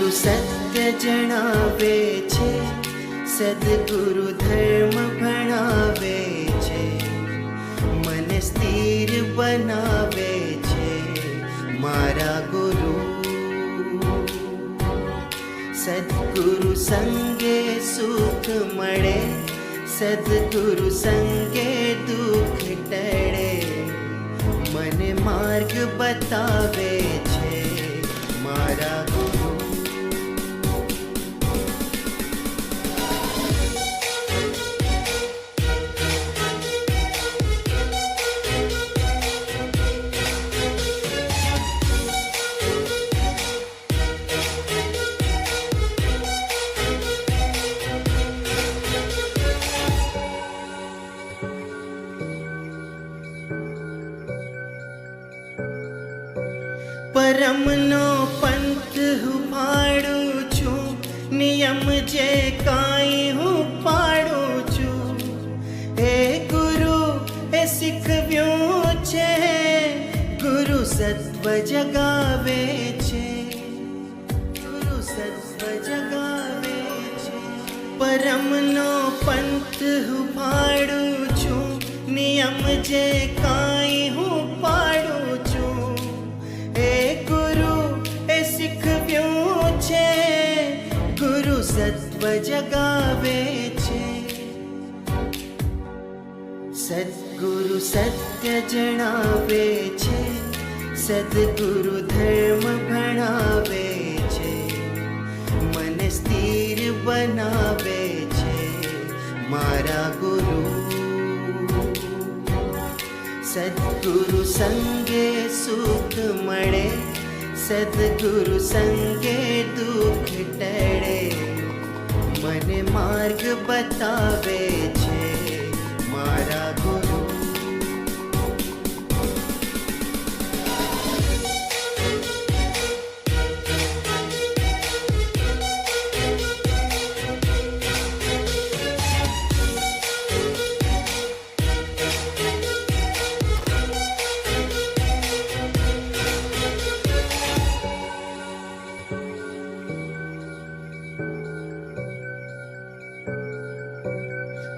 સદગુરુ સત્ય જણાવે છે, સદગુરુ ધર્મ ભણાવે છે, મને સ્થિર બનાવે છે મારા ગુરુ. સદગુરુ સંગે સુખ મળે, સદગુરુ સંગે દુઃખ ટળે, મને માર્ગ બતાવે છે મારા ગુરુ. પરમનો પંથ હું પાડું છું, નિયમ જે કાંઈ હું પાડું છું, એ ગુરુ એ શીખવ્યું છે, ગુરુ સત્વ જગાવે છે, ગુરુ સત્વ જગાવે છે. પરમનો પંથ હું પાડું છું, નિયમ જે કાંઈ હું પાડું છું, એ ગુરુ એ શીખવ્યું છે, ગુરુ સત્વ જગાવે છે. સદગુરુ સત્ય જણાવે છે, સદગુરુ ધર્મ ભણાવે છે, મને સ્થિર બનાવે છે મારા ગુરુ. સદગુરુ સંગે સુખ મળે, સદગુરુ સંગે દુઃખ ટળે, મને માર્ગ બતાવે છે મારા ગુરુ.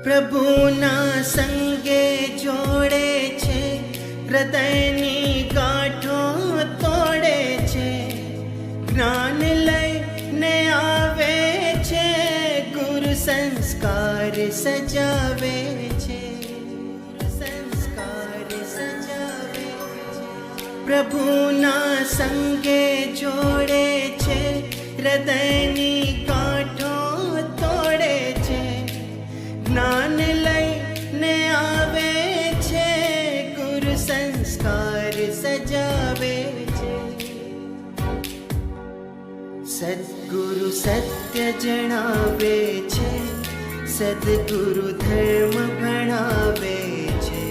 પ્રભુના સંગે જોડે છે, હૃદયની ગાંઠો તોડે છે, જ્ઞાન લઈને આવે છે, ગુરુ સંસ્કાર સજાવે છે, સંસ્કાર સજાવે છે. પ્રભુના સંગે જોડે છે, હૃદયની ગાંઠો તોડે છે, જ્ઞાન લઈને આવે છે, ગુરુ સંસ્કાર સજાવે છે. સદગુરુ સત્ય જણાવે છે, સદગુરુ ધર્મ ભણાવે છે,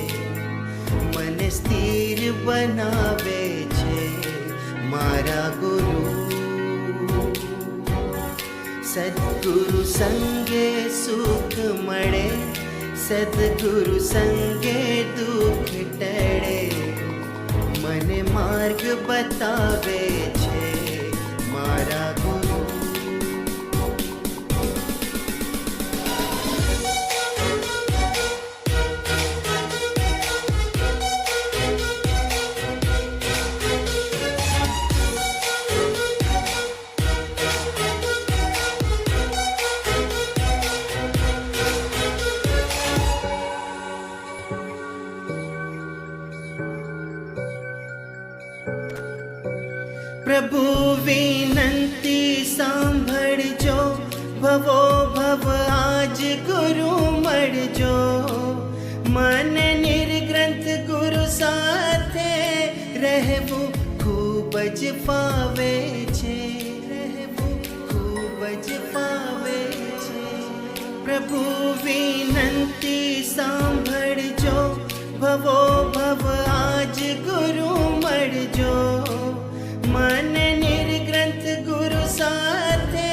મને સ્થિર બનાવે છે મારા ગુરુ. સદગુરુ સંગે સુખ મળે, સદગુરુ સંગે દુઃખ ટળે, મને માર્ગ બતાવે છે મારા ગુરુ. પ્રભુ વિનંતી સાંભળજો, ભવો ભવ આજ ગુરુ મળજો, મને નિર્ગ્રંથ ગુરુ સાથે રહેવું ખૂબ જ ફાવે છે, રહેવું ખૂબ જ ફાવે છે. પ્રભુ વિનંતી સાંભળજો, ભવો ભવ આજ ગુરુ મળજો, મને નિર્ગ્રંથ ગુરુ સાથે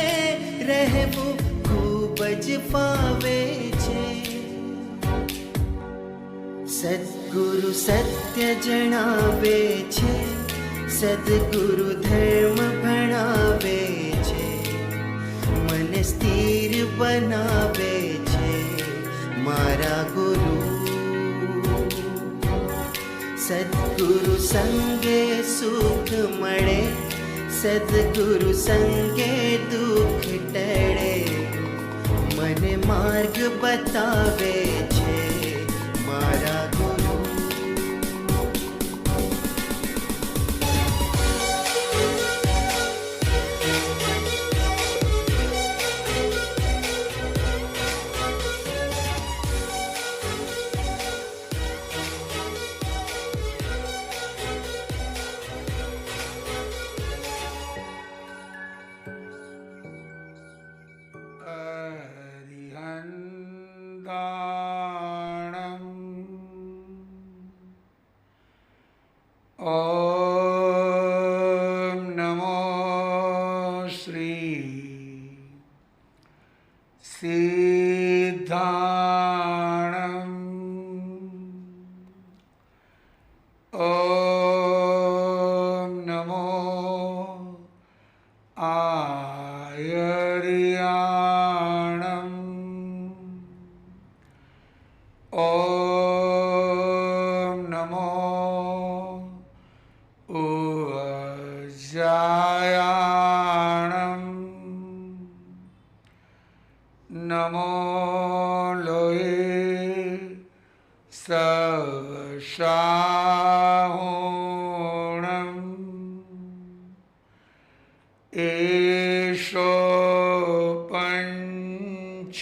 રહેવું ખૂબ જ ફાવે છે. સદગુરુ સત્ય જણાવે છે, સદગુરુ ધર્મ ભણાવે છે, સ્થિર બનાવે છે મારા ગુરુ. સદગુરુ સંગે સુખ મળે, સદગુરુ સંગે દુઃખ ટળે, મને માર્ગ બતાવે છે મારા ગુરુ. ઓમ નમો શ્રી સિદ્ધાણમ. ઓમ નમો આયર્યાણમ. ઓમ નમો ઉજ્જાયાણમ. નમો લોહે સવશાહુણમ. એષો પંચ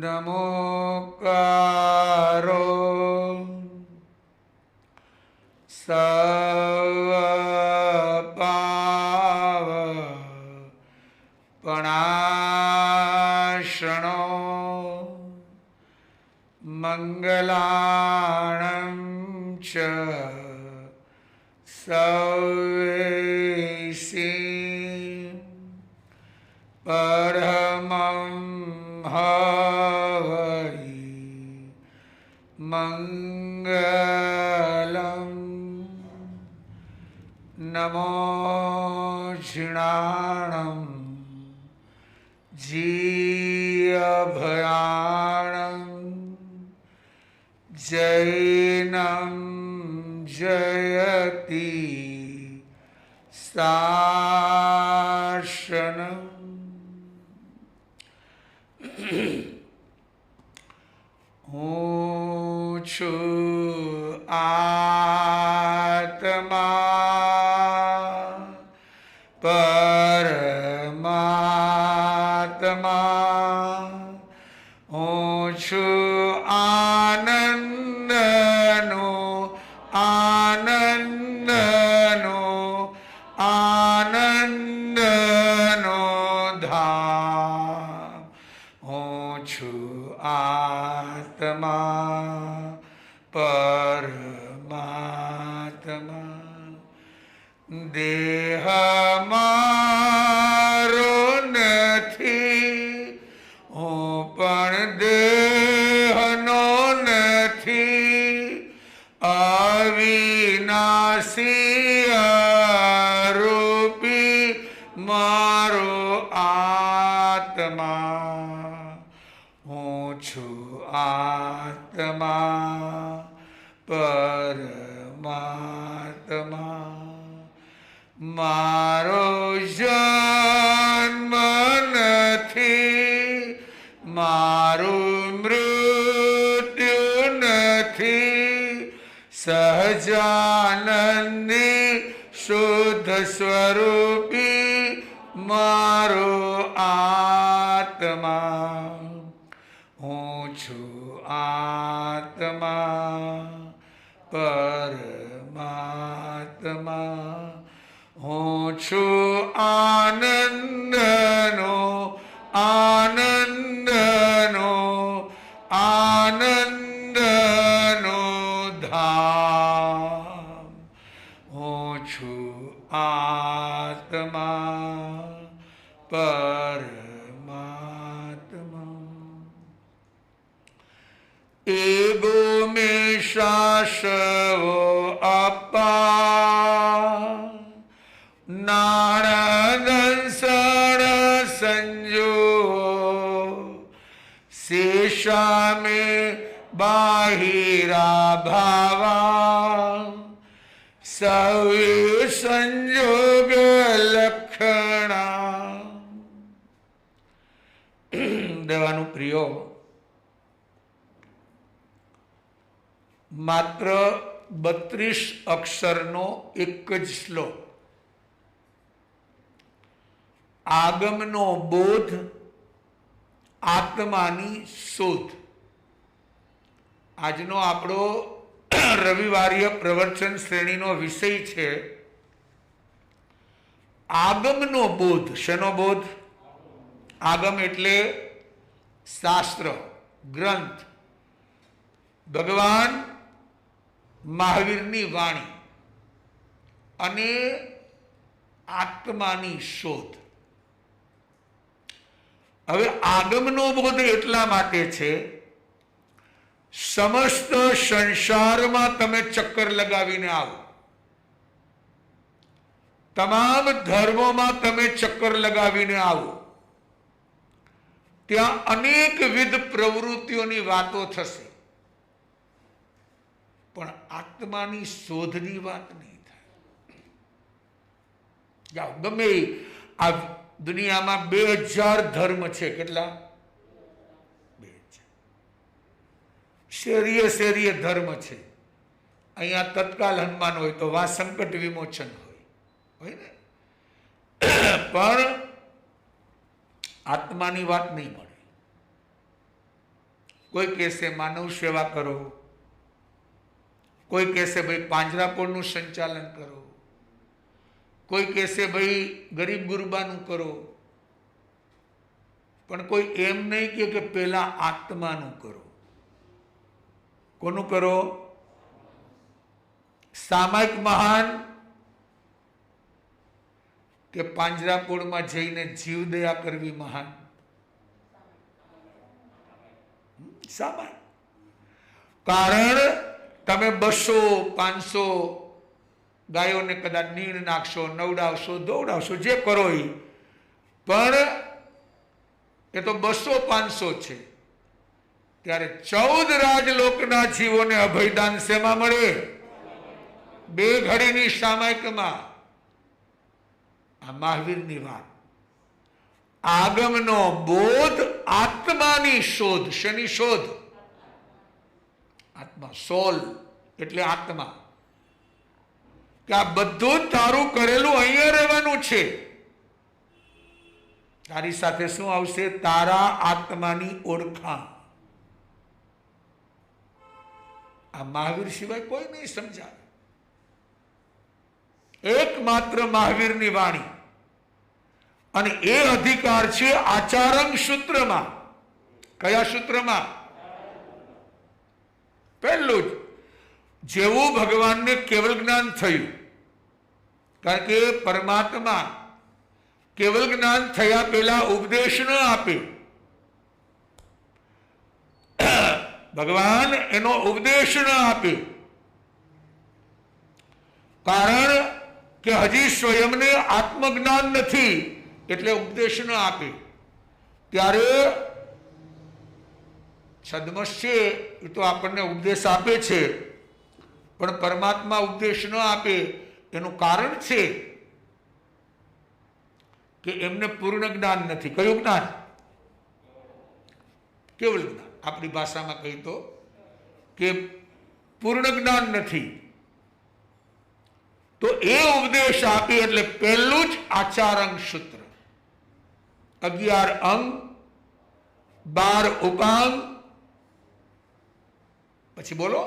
નમોકારો સવપાવપણાશણો મંગલાણં ચ સૌવેસી પરમં હવૈ મંગલમ. નમો ઝિણાણં જીયભયાણં. જૈનં જયતિ શાસનમ. હું છું આત્મા પરમાત્મા. હું છું આનંદનો આનંદનો આનંદનો ધામ. હું છું આત્મા પરમાત્મા. દેહ મારો નથી, હું પણ દેહનો નથી. અવિનાશી રૂપી મારો આત્મા. હું છું આત્મા પરમાત્મા. મારો જન્મ નથી, મારું મૃત્યુ નથી. સહજાનંદી શુદ્ધ સ્વરૂપી મારો આત્મા. હું છું આત્મા પરમાત્મા. હું છું આનંદનો આનંદનો આનંદનો ધામ. હું છું આત્મા પરમાત્મા. એગો મેં શાસવો અપા નાણદંસણ સામે બાહિરા ભાવા સવે સંજોગ લક્ષણા. દેવાનું પ્રિયો, માત્ર 32 અક્ષરનો એક જ શ્લોક, આગમનો બોધ, આત્માની શોધ. આજનો આપણો રવિવારીય પ્રવચન શ્રેણીનો વિષય છે આગમનો બોધ. શેનો બોધ? આગમ એટલે શાસ્ત્ર, ગ્રંથ, ભગવાન મહાવીરની વાણી અને આત્માની શોધ. હવે આગમનો બોધ એટલા માટે છે, સમસ્ત સંસારમાં તમે ચક્કર લગાવીને આવો, તમામ ધર્મોમાં તમે ચક્કર લગાવીને આવો, ત્યાં અનેકવિધ પ્રવૃત્તિઓની વાતો થશે, પણ આત્માની શોધની વાત નહીં થાય. જાઓ, ગમે આ દુનિયામાં 2000 ધર્મ છે. કેટલા? 2000. શેરીએ શેરીએ ધર્મ છે. અહીંયા તત્કાલ હનુમાન હોય તો વા સંકટ વિમોચન હોય ને, પણ આત્માની વાત નહીં મળે. કોઈ કહેશે માનવ સેવા કરો, કોઈ કહેશે ભાઈ પાંજરાપોળનું સંચાલન કરો, કોઈ કહેશે ભાઈ ગરીબ ગુરબાનું કરો, પણ કોઈ એમ નહીં કે પહેલા આત્માનું કરો. કોનું કરો? સામાયિક મહાન કે પાંજરાપોળમાં જઈને જીવદયા કરવી મહાન? સામાયિક. કારણ તમે 200-500 ગાયોને કદાચ નીણ નાખશો, નવડાવશો, દોડાવશો, જે કરો એ, પણ એ તો 200-500 છે. ત્યારે 14 રાજલોકના જીવોને અભયદાન શેમાં મળે? 2 ઘડીની સામાયિકમાં. આ મહાવીરની વાત. આગમનો બોધ, આત્માની શોધ. શેની શોધ? આત્મા. સોલ એટલે આત્મા. કે આ બધું તારું કરેલું અહીંયા રહેવાનું છે. તારી સાથે શું આવશે? તારા આત્માની ઓળખાણ. આ મહાવીર સિવાય કોઈ નહીં સમજાવે. એકમાત્ર મહાવીરની વાણી, અને એ અધિકાર છે આચારંગ સૂત્રમાં. કયા સૂત્રમાં? પહેલું જ, જેવું ભગવાનને કેવલ જ્ઞાન થયું, કારણ કે પરમાત્મા કેવલ જ્ઞાન થયા પહેલા ઉપદેશ ન આપે. ભગવાન એનો ઉપદેશ ન આપે, કારણ કે હજી સ્વયંને આત્મજ્ઞાન નથી, એટલે ઉપદેશ ન આપે. ત્યારે છદ્મસ છે એ તો આપણને ઉપદેશ આપે છે, પણ પરમાત્મા ઉપદેશ ન આપે એનું કારણ છે કે એમને પૂર્ણ જ્ઞાન નથી. કયું જ્ઞાન? કેવલ જ્ઞાન. આપણી ભાષામાં કહી તો કે પૂર્ણ જ્ઞાન નથી. તો એ ઉપદેશ આપે એટલે પહેલું જ આચારંગ સૂત્ર. 11 અંગ, 12 ઉપાંગ, પછી બોલો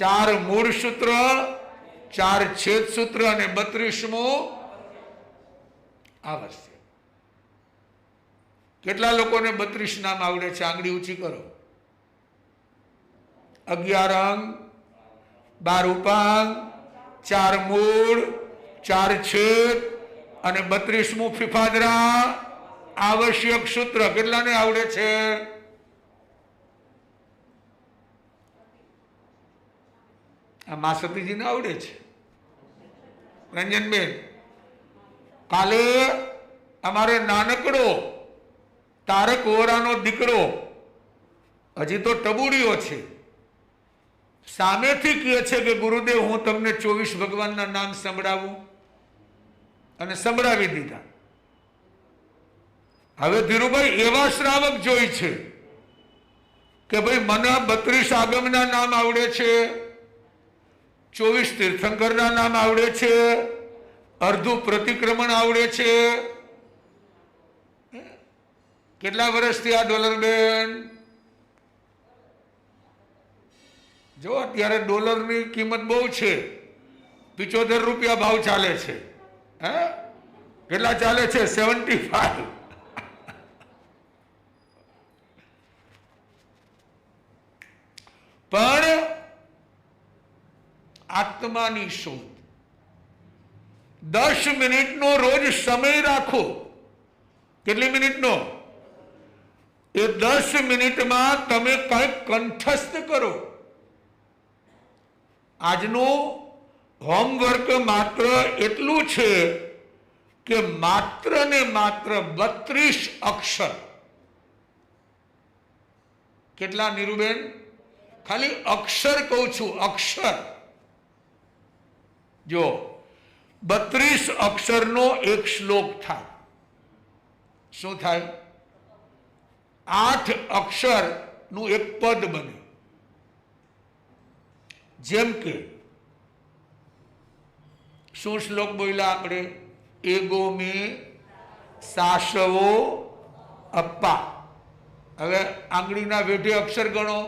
4 મૂળ સૂત્ર, 4 છેદ સૂત્ર અને 32મું આવશ્યક. કેટલા લોકોને 32 નામ આવડે છે? આંગળી ઊંચી કરો. 11 અંગ, 12 ઉપાંગ, 4 મૂળ, 4 છેદ અને 32મું ફિફાદરા આવશ્યક સૂત્ર. કેટલાને આવડે છે? આ મા સતીજીને આવડે છે. રંજનબેન, કાલે અમારે નાનકડો તારક વોરાનો દીકરો હજી તો ટબુડીઓ છે, સામેથી કહે છે કે ગુરુદેવ હું તમને 24 ભગવાનના નામ સંભળાવું, અને સંભળાવી દીધા. હવે ધીરુભાઈ એવા શ્રાવક જોઈ છે કે ભાઈ મને 32 આગમના નામ આવડે છે, 24 તીર્થંકરના નામ આવડે છે, અર્ધું પ્રતિક્રમણ આવડે છે. કેટલા વર્ષથી આ ડોલરબેન? જો અત્યારે ડોલરની કિંમત બહુ છે, 75 રૂપિયા ભાવ ચાલે છે. હે, કેટલા ચાલે છે? 75. પણ આત્માની શોધ, 10 મિનિટનો રોજ સમય રાખો. કેટલી મિનિટનો? એ 10 મિનિટમાં તમે કંઈક કંઠસ્થ કરો. આજનું હોમવર્ક માત્ર એટલું છે કે માત્ર ને માત્ર 32 અક્ષર. કેટલા નીરુબેન? ખાલી અક્ષર કહું છું, અક્ષર. જો 32 અક્ષરનો એક શ્લોક થાય. શું થાય? 8 અક્ષરનું એક પદ બને. જેમ કે શું શ્લોક બોલ્યા આપણે? એગો મે સાશવો અપ્પા. હવે આંગળીના વેઢે અક્ષર ગણો.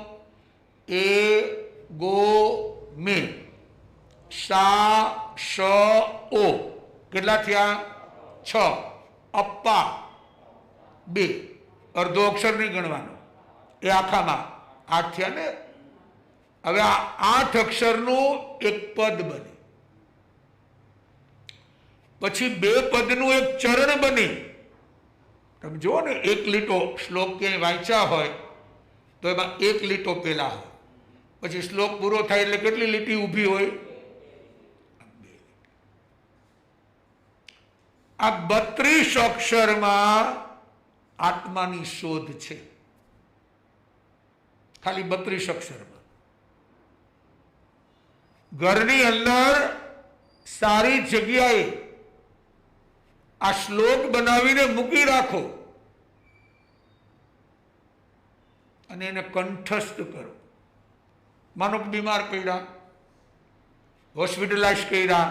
એ ગો મે સા શ ઓ. કેટલા થયા? 6. અપ્પા 2. અર્ધો અક્ષર નહીં ગણવાનો, એ આખામાં 8 થયા ને. હવે આ 8 અક્ષરનું એક પદ બને, પછી 2 પદનું એક ચરણ બને. તમે જુઓ ને, એક લીટો શ્લોક ક્યાંય વાંચ્યા હોય તો એમાં એક લીટો પેલા હોય, પછી શ્લોક પૂરો થાય એટલે કેટલી લીટી ઊભી હોય? આ 32 અક્ષરમાં આત્માની શોધ છે. ખાલી 32 અક્ષરમાં. ઘરની અંદર સારી જગ્યાએ આ શ્લોક બનાવીને મૂકી રાખો અને એને કંઠસ્થ કરો. માનો કે બીમાર પડ્યા, હોસ્પિટલાઇઝ કર્યા,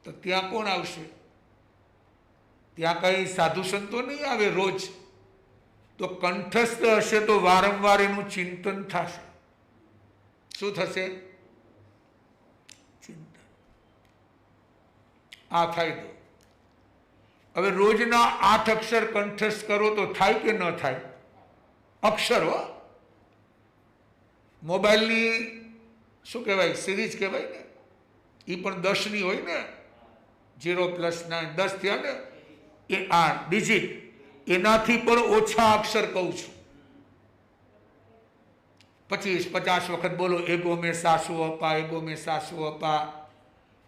તો ત્યાં કોણ આવશે? ત્યાં કઈ સાધુ સંતો નહીં આવે રોજ. તો કંઠસ્થ હશે તો વારંવાર એનું ચિંતન થશે. શું થશે? ચિંતન. આ ફાયદો. હવે રોજના 8 અક્ષર કંઠસ્થ કરો તો થાય કે ન થાય? અક્ષરો મોબાઈલની શું કહેવાય? સિરીઝ કહેવાય ને, એ પણ 10ની હોય ને. 0+9 10 થયા ને, એ 8 ડિજિટ. એનાથી પણ ઓછા અક્ષર કહું છું. 25-50 વખત બોલો એગો મે સાસુ અપા, એગો મે સાસુ અપા.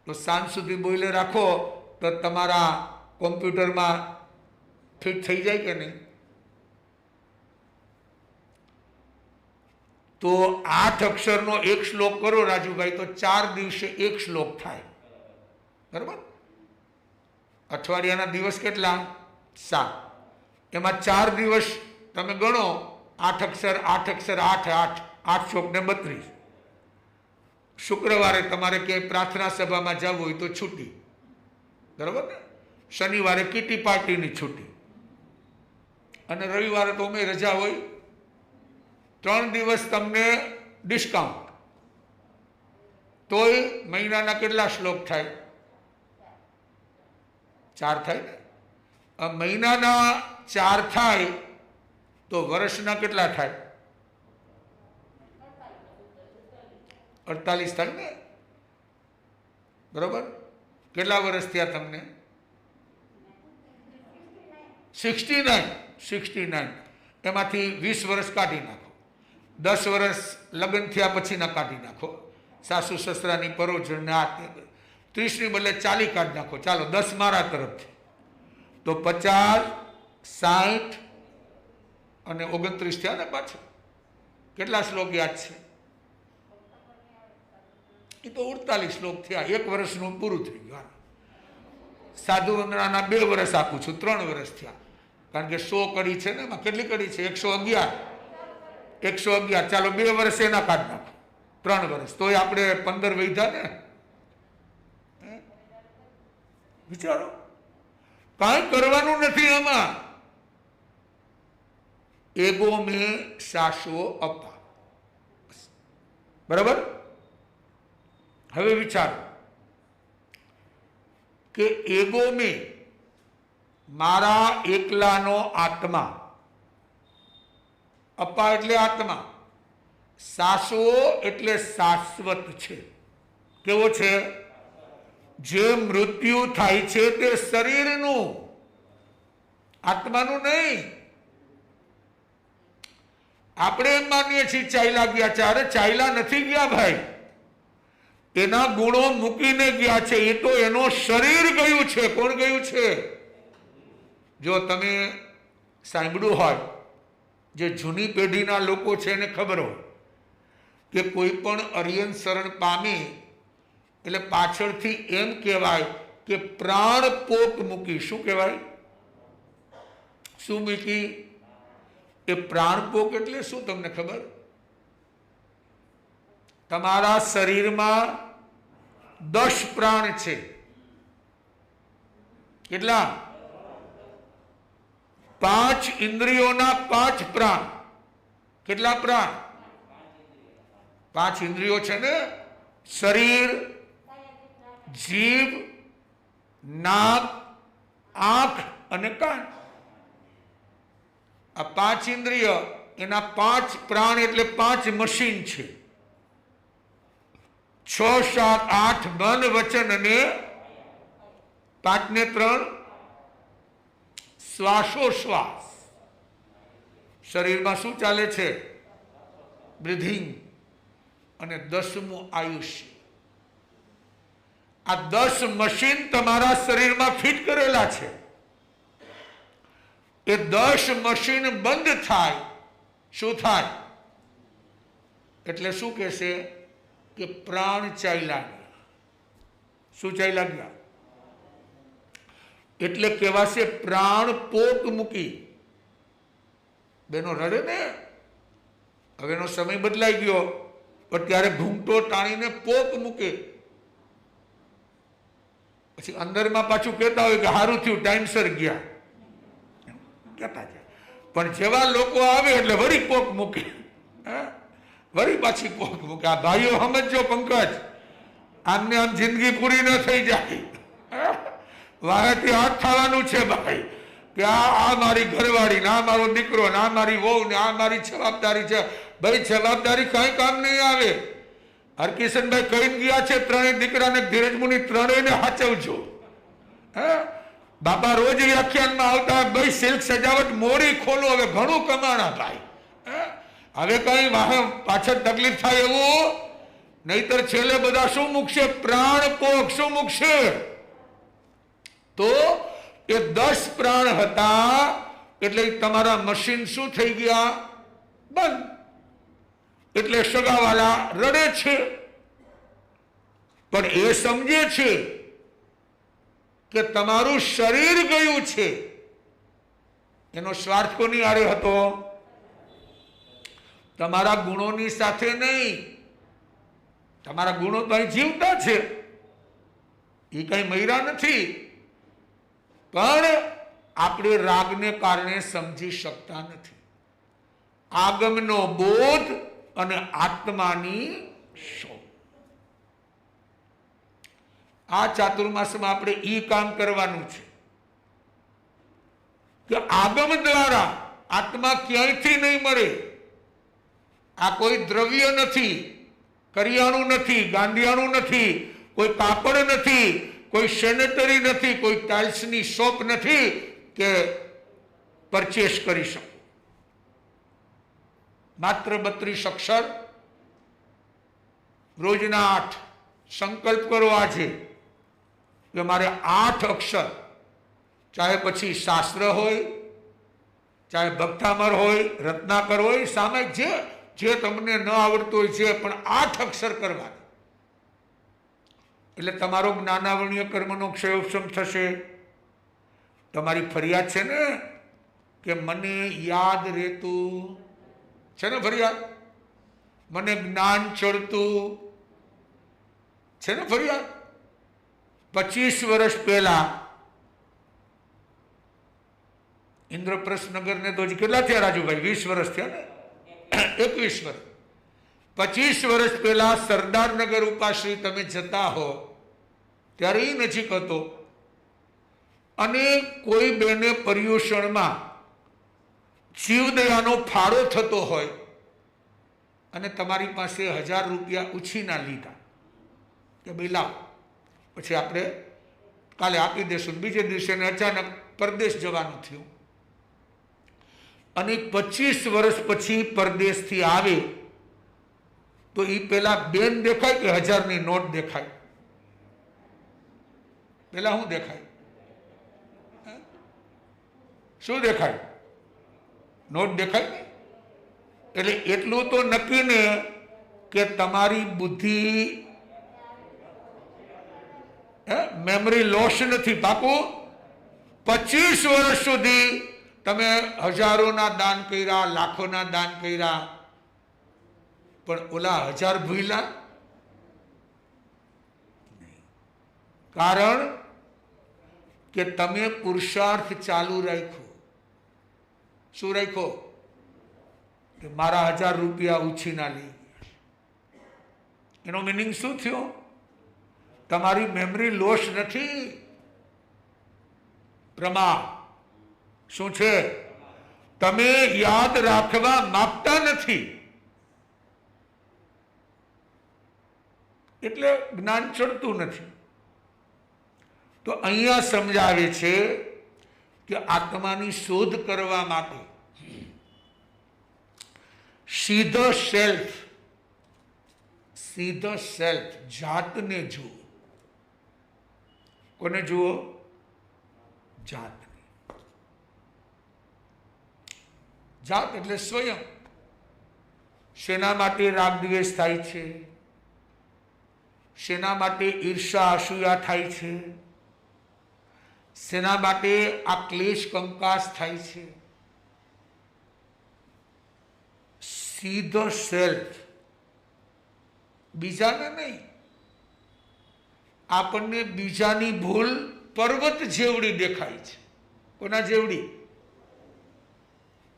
તો સાંજ સુધી બોલે રાખો તો તમારા કોમ્પ્યુટરમાં ફિટ થઈ જાય કે નહીં? તો 8 અક્ષરનો એક શ્લોક કરો રાજુભાઈ, તો 4 દિવસે એક શ્લોક થાય. બરાબર? અઠવાડિયાના દિવસ કેટલા? 7. એમાં 4 દિવસ તમે ગણો. 8 અક્ષર 8 અક્ષર 8 8 8 ચોક ને 32. શુક્રવારે તમારે ક્યાંય પ્રાર્થના સભામાં જવું હોય તો છૂટી. બરાબર ને? શનિવારે કીટી પાર્ટીની છૂટી, અને રવિવારે તો અમે રજા હોય. 3 દિવસ તમને ડિસ્કાઉન્ટ. તોય મહિનાના કેટલા શ્લોક થાય? 4 થાય ને. મહિનાના 4 થાય તો વર્ષના કેટલા થાય? 48 થાય ને. બરોબર? કેટલા વર્ષ થયા તમને? 69. એમાંથી 20 વર્ષ કાઢી નાખો. 10 વર્ષ લગ્ન થયા પછીના કાઢી નાખો. સાસુ સસરાની પરોજણને આ 30ની બદલે 40 કાઢી નાખો. ચાલો 10 મારા તરફથી. તો 50, 60, અને 29 થયા ને પાછા. કેટલા શ્લોક યાદ છે? એ તો 48 શ્લોક થયા. 1 વર્ષનું પૂરું થઈ ગયું. સાધુ વંદનાના 2 વર્ષ આપું છું, 3 વર્ષ થયા. કારણ કે 100 કડી છે ને, એમાં કેટલી કડી છે? 111. 111. ચાલો 2 વર્ષ એના કાઢ નાખો, 3 વર્ષ તોય આપણે 15 વૈધા ને. વિચારો, કાંઈ કરવાનું નથી આમાં. એગો મેં સાસો અપા. બરાબર? હવે વિચારો કે એગો મેં, મારા એકલાનો આત્મા, અપા એટલે આત્મા, સાસો એટલે શાશ્વત છે. કેવો છે? જે મૃત્યુ થાય છે તે શરીરનું, આત્માનું નહીં. આપણે એમ માનીએ છીએ ચાલ્યા ગયા છે. અરે ચાલ્યા નથી ગયા ભાઈ, એના ગુણો મૂકીને ગયા છે. એ તો એનો શરીર ગયું છે. કોણ ગયું છે? જો તમે સાંભળ્યું હોય, જે જૂની પેઢીના લોકો છે એને ખબર હોય કે કોઈ પણ અરિયન શરણ પામી એટલે પાછળથી એમ કહેવાય કે પ્રાણ પોક મૂકી. શું કહેવાય? શું મૂકી? એ પ્રાણપોક એટલે શું તમને ખબર? તમારા શરીરમાં 10 પ્રાણ છે. કેટલા? 5 ઇન્દ્રિયોના 5 પ્રાણ. કેટલા પ્રાણ? 5 ઇન્દ્રિયો છે ને, શરીર, જીભ, નાક, આંખ અને કાન. આ 5 ઇન્દ્રિય, એના 5 પ્રાણ એટલે 5 મશીન છે. 6, 7, 8 મન, વચન અને 5 ને 3 શ્વાસોશ્વાસ. શરીરમાં શું ચાલે છે? બ્રીધિંગ. અને 10મું આયુષ્ય. આ 10 મશીન તમારા શરીરમાં ફિટ કરેલા છે. એ 10 મશીન બંધ થાય, શું થાય? એટલે શું કહેશે કે પ્રાણ ચાલ્યા ગયા. શું ચાલ્યા ગયા? એટલે કહેવાશે પ્રાણ પોક મૂકી. બેનો રડે ને, હવેનો સમય બદલાઈ ગયો, પણ ત્યારે ઘૂંટો ટાણીને પોક મૂકે. પછી અંદરમાં પાછું કહેતા હોય કે સારું થયું ટાઈમસર ગયા, કહેતા જાય. પણ જેવા લોકો આવે એટલે વળી પોક મૂકે, વળી પાછી પોક મૂકે. આ ભાઈઓ સમજો પંકજ, આમને આમ જિંદગી પૂરી ન થઈ જાય. વાહેથી હાથ થવાનું છે ભાઈ કે આ મારી ઘરવાળી, ના મારો દીકરો, ના મારી વહુ, ને આ મારી જવાબદારી છે. ભાઈ જવાબદારી કઈ કામ નહીં આવે. હરકિશનભાઈ કહીને ગયા છે, 3 દીકરાને ધીરજ મુનિ 3ને હાચવજો. બાપા રોજ વ્યાખ્યાનમાં આવતા, ભાઈ સિલ્ક સજાવટ મોડી ખોલો, હવે ઘણું કમાણા ભાઈ. હવે કઈ પાછળ તકલીફ થાય એવું નહીતર છેલ્લે બધા શું મૂકશે? પ્રાણ પોક. શું મૂકશે? તો એ 10 પ્રાણ હતા એટલે તમારા મશીન શું થઈ ગયા? બંધ. એટલે સગાવાલા રડે છે, પણ એ સમજે છે કે તમારું શરીર ગયું છે. એનો સ્વાર્થ કોની આરે હતો? તમારા ગુણોની સાથે નહીં. તમારા ગુણો તો અહીં જીવતા છે, એ કઈ મર્યા નથી. પણ આપણે રાગને કારણે સમજી શકતા નથી. આગમનો બોધ અને આત્માની શોધ. આ ચાતુર્માસમાં આપણે ઈ કામ કરવાનું છે કે આગમ દ્વારા આત્મા ક્યાંયથી નહીં મળે. આ કોઈ દ્રવ્ય નથી, કરિયાણું નથી, ગાંધિયાણું નથી, કોઈ કાપડ નથી, કોઈ સેનેટરી નથી, કોઈ ટાઇલ્સની શોપ નથી કે પરચેસ કરી શકો. માત્ર 32 અક્ષર, રોજના 8. સંકલ્પ કરો આજે કે મારે 8 અક્ષર, ચાહે પછી શાસ્ત્ર હોય, ચાહે ભક્તામર હોય, રત્નાકર હોય, સામાયિક જે તમને ન આવડતું હોય છે, પણ 8 અક્ષર કરવા, એટલે તમારો જ્ઞાનાવરણીય કર્મનો ક્ષયોપશમ થશે. તમારી ફરિયાદ છે ને કે મને યાદ રહેતું છે ને, ફરિયાદ મને જ્ઞાન ચડતું છે ને, ફરિયાદ. 25 વર્ષ પહેલા ઇન્દ્રપ્રસ્થનગર ને તો હજી કેટલા થયા રાજુભાઈ? 20 વર્ષ થયા ને, 21 વર્ષ. 25 વર્ષ પહેલા સરદારનગર ઉપાશ્રી તમે જતા હો ત્યારે એ નજીક હતો, અને કોઈ બેને પર્યુષણમાં જીવદયાનો ફાળો થતો હોય અને તમારી પાસે 1000 રૂપિયા ઉછીના લીધા કે ભાઈ લાવ, પછી આપણે કાલે આપી દેશું. બીજે દિવસે અચાનક પરદેશ જવાનું થયું, અને 25 વર્ષ પછી પરદેશથી આવે તો એ પેલા બેન દેખાય કે 1000ની નોટ દેખાય? પેલા શું દેખાય? શું દેખાય? નોટ દેખાય ને. એટલે એટલું તો નક્કી ને કે તમારી બુદ્ધિ મેમરી લોસ નથી. પાકું 25 વર્ષ સુધી તમે હજારોના દાન કર્યા, લાખોના દાન કર્યા, પણ ઓલા 1000 ભૂલ્યા? કારણ કે તમે પુરુષાર્થ ચાલુ રાખ્યો. શું રાખ્યો? કે મારા 1000 રૂપિયા ઉછીના લઈ ગયા. એનો મિનિંગ શું થયો? તમારી મેમરી લોસ નથી, પ્રમા શું છે? તમે યાદ રાખવા માંગતા નથી, એટલે જ્ઞાન ચડતું નથી. તો અહીંયા સમજાવે છે કે આત્માની શોધ કરવા માટે સીધો સેલ્ફ, જાતને જુઓ. કોને જુઓ? જાતને. જાત એટલે સ્વયં. શેના માટે રાગ દ્વેષ થાય છે? શેના માટે ઈર્ષા અસૂયા થાય છે? શેના માટે આ ક્લેશ કંકાસ થાય છે? સીધો સેલ્ફ, બીજાને નહીં. આપણને બીજાની ભૂલ પર્વત જેવડી દેખાય છે. કોના જેવડી?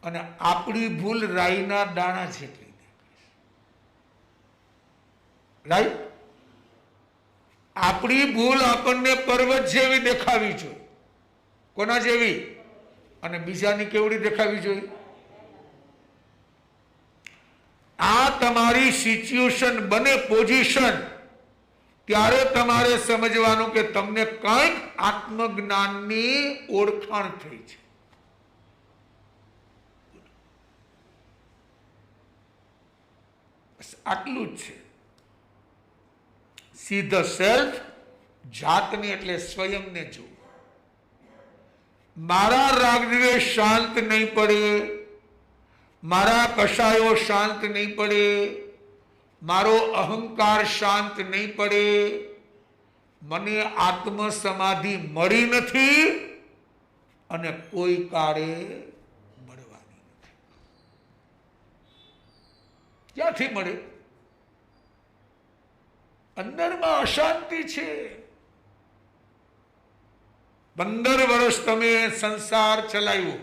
અને આપણી ભૂલ રાઈના દાણા જેટલી દેખાય. રાઈટ? આપણી ભૂલ આપણને પર્વત જેવી દેખાવી જોઈએ. કોના જેવી? અને બીજાની કેવડી દેખાવી જોઈએ? આ તમારી સિચ્યુએશન બને, પોઝિશન, ત્યારે તમારે સમજવાનું કે તમને કંઈક આત્મજ્ઞાનની ઓળખાણ થઈ છે. આટલું જ છે. સીધો સેલ્ફ, જાતને એટલે સ્વયંને જુઓ. મારા રાગદ્વેષ શાંત નહીં પડે, મારા કશાયો શાંત નહીં પડે, મારો અહંકાર શાંત નહીં પડે, મને આત્મ સમાધિ મળી નથી અને કોઈ કાળે મળવાની નથી. ક્યાંથી મળે? અંદરમાં અશાંતિ છે. 15 વર્ષ તમે સંસાર ચલાવ્યો,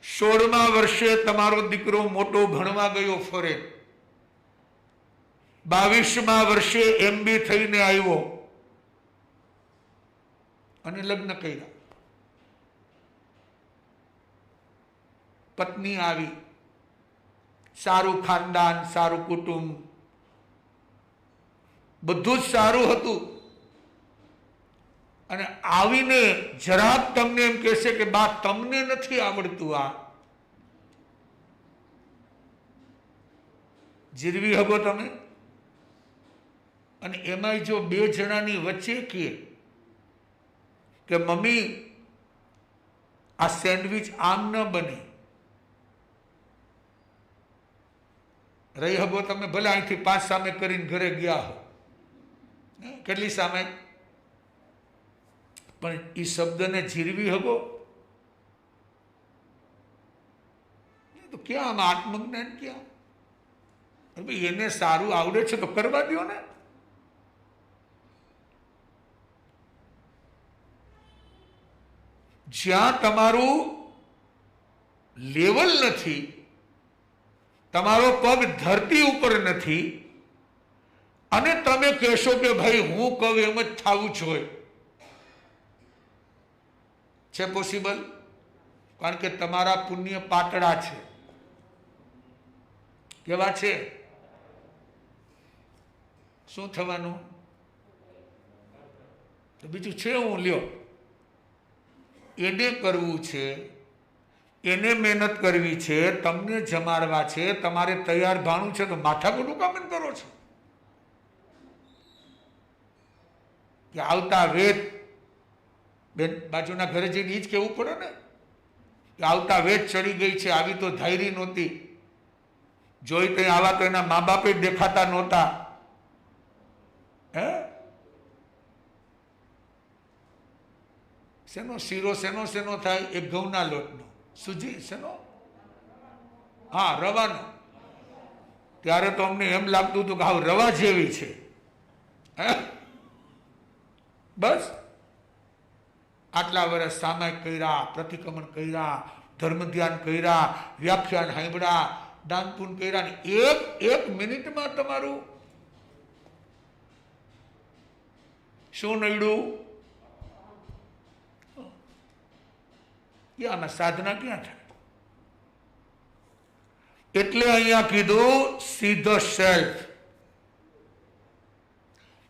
16મા વર્ષે તમારો દીકરો મોટો ભણવા ગયો ફોરેન, 22મા વર્ષે MBA થઈને આવ્યો અને લગ્ન કર્યા. પત્ની આવી, સારું ખાનદાન, સારું કુટુંબ, બધું જ સારું હતું, અને આવીને જરાક તમને એમ કહેશે કે બા તમને નથી આવડતું. આ જીરવી હગો તમે? અને એમાંય જો 2 જણાની વચ્ચે કહે કે મમ્મી આ સેન્ડવિચ આમ ન બને. રહી હગો તમે ભલે અહીંથી 5 સામે કરીને ઘરે ગયા હો, કેટલી સામે, પણ એ શબ્દને જીરવી હગો તો ક્યાં આમાં આત્મજ્ઞાન ક્યાં? એને સારું આવડે છે તો કરવા દો ને. જ્યાં તમારું લેવલ નથી, તમારો પગ ધરતી ઉપર નથી, અને તમે કહેશો કે ભાઈ હું કહું એમ જ થવું જોઈએ, છે પોસિબલ? કારણ કે તમારા પુણ્ય પાતળા છે. કેવા છે? શું થવાનું? તો બીજું છે હું લ્યો, એને કરવું છે, એને મહેનત કરવી છે, તમને જમાડવા છે, તમારે તૈયાર ભાણું છે, તો માથાકૂટું કામ કરો છો? કે આવતા વેત, બેન બાજુના ઘરે જઈને ઈ જ કહેવું પડે ને કે આવતા વેત ચડી ગઈ છે, આવી તો ધાયરી નહોતી, જોઈ ત્યાં આવા તો એના મા બાપે દેખાતા નહોતા. હે શેનો શીરો શેનો શેનો થાય? એક ઘઉંના લોટનો. સુજી શેનો? હા, રવાનો. ત્યારે તો અમને એમ લાગતું હતું કે હાવ રવા જેવી છે. હે બસ આટલા વર્ષ સામાયિક કર્યા, પ્રતિક્રમણ કર્યા, ધર્મ ધ્યાન કર્યા, વ્યાખ્યાન સાંભળ્યા, દાન પુણ્ય કર્યા, ને એક મિનિટમાં તમારું શું નડ્યું? આમાં સાધના ક્યાં થાય? એટલે અહીંયા કીધું સીધો સેલ્ફ.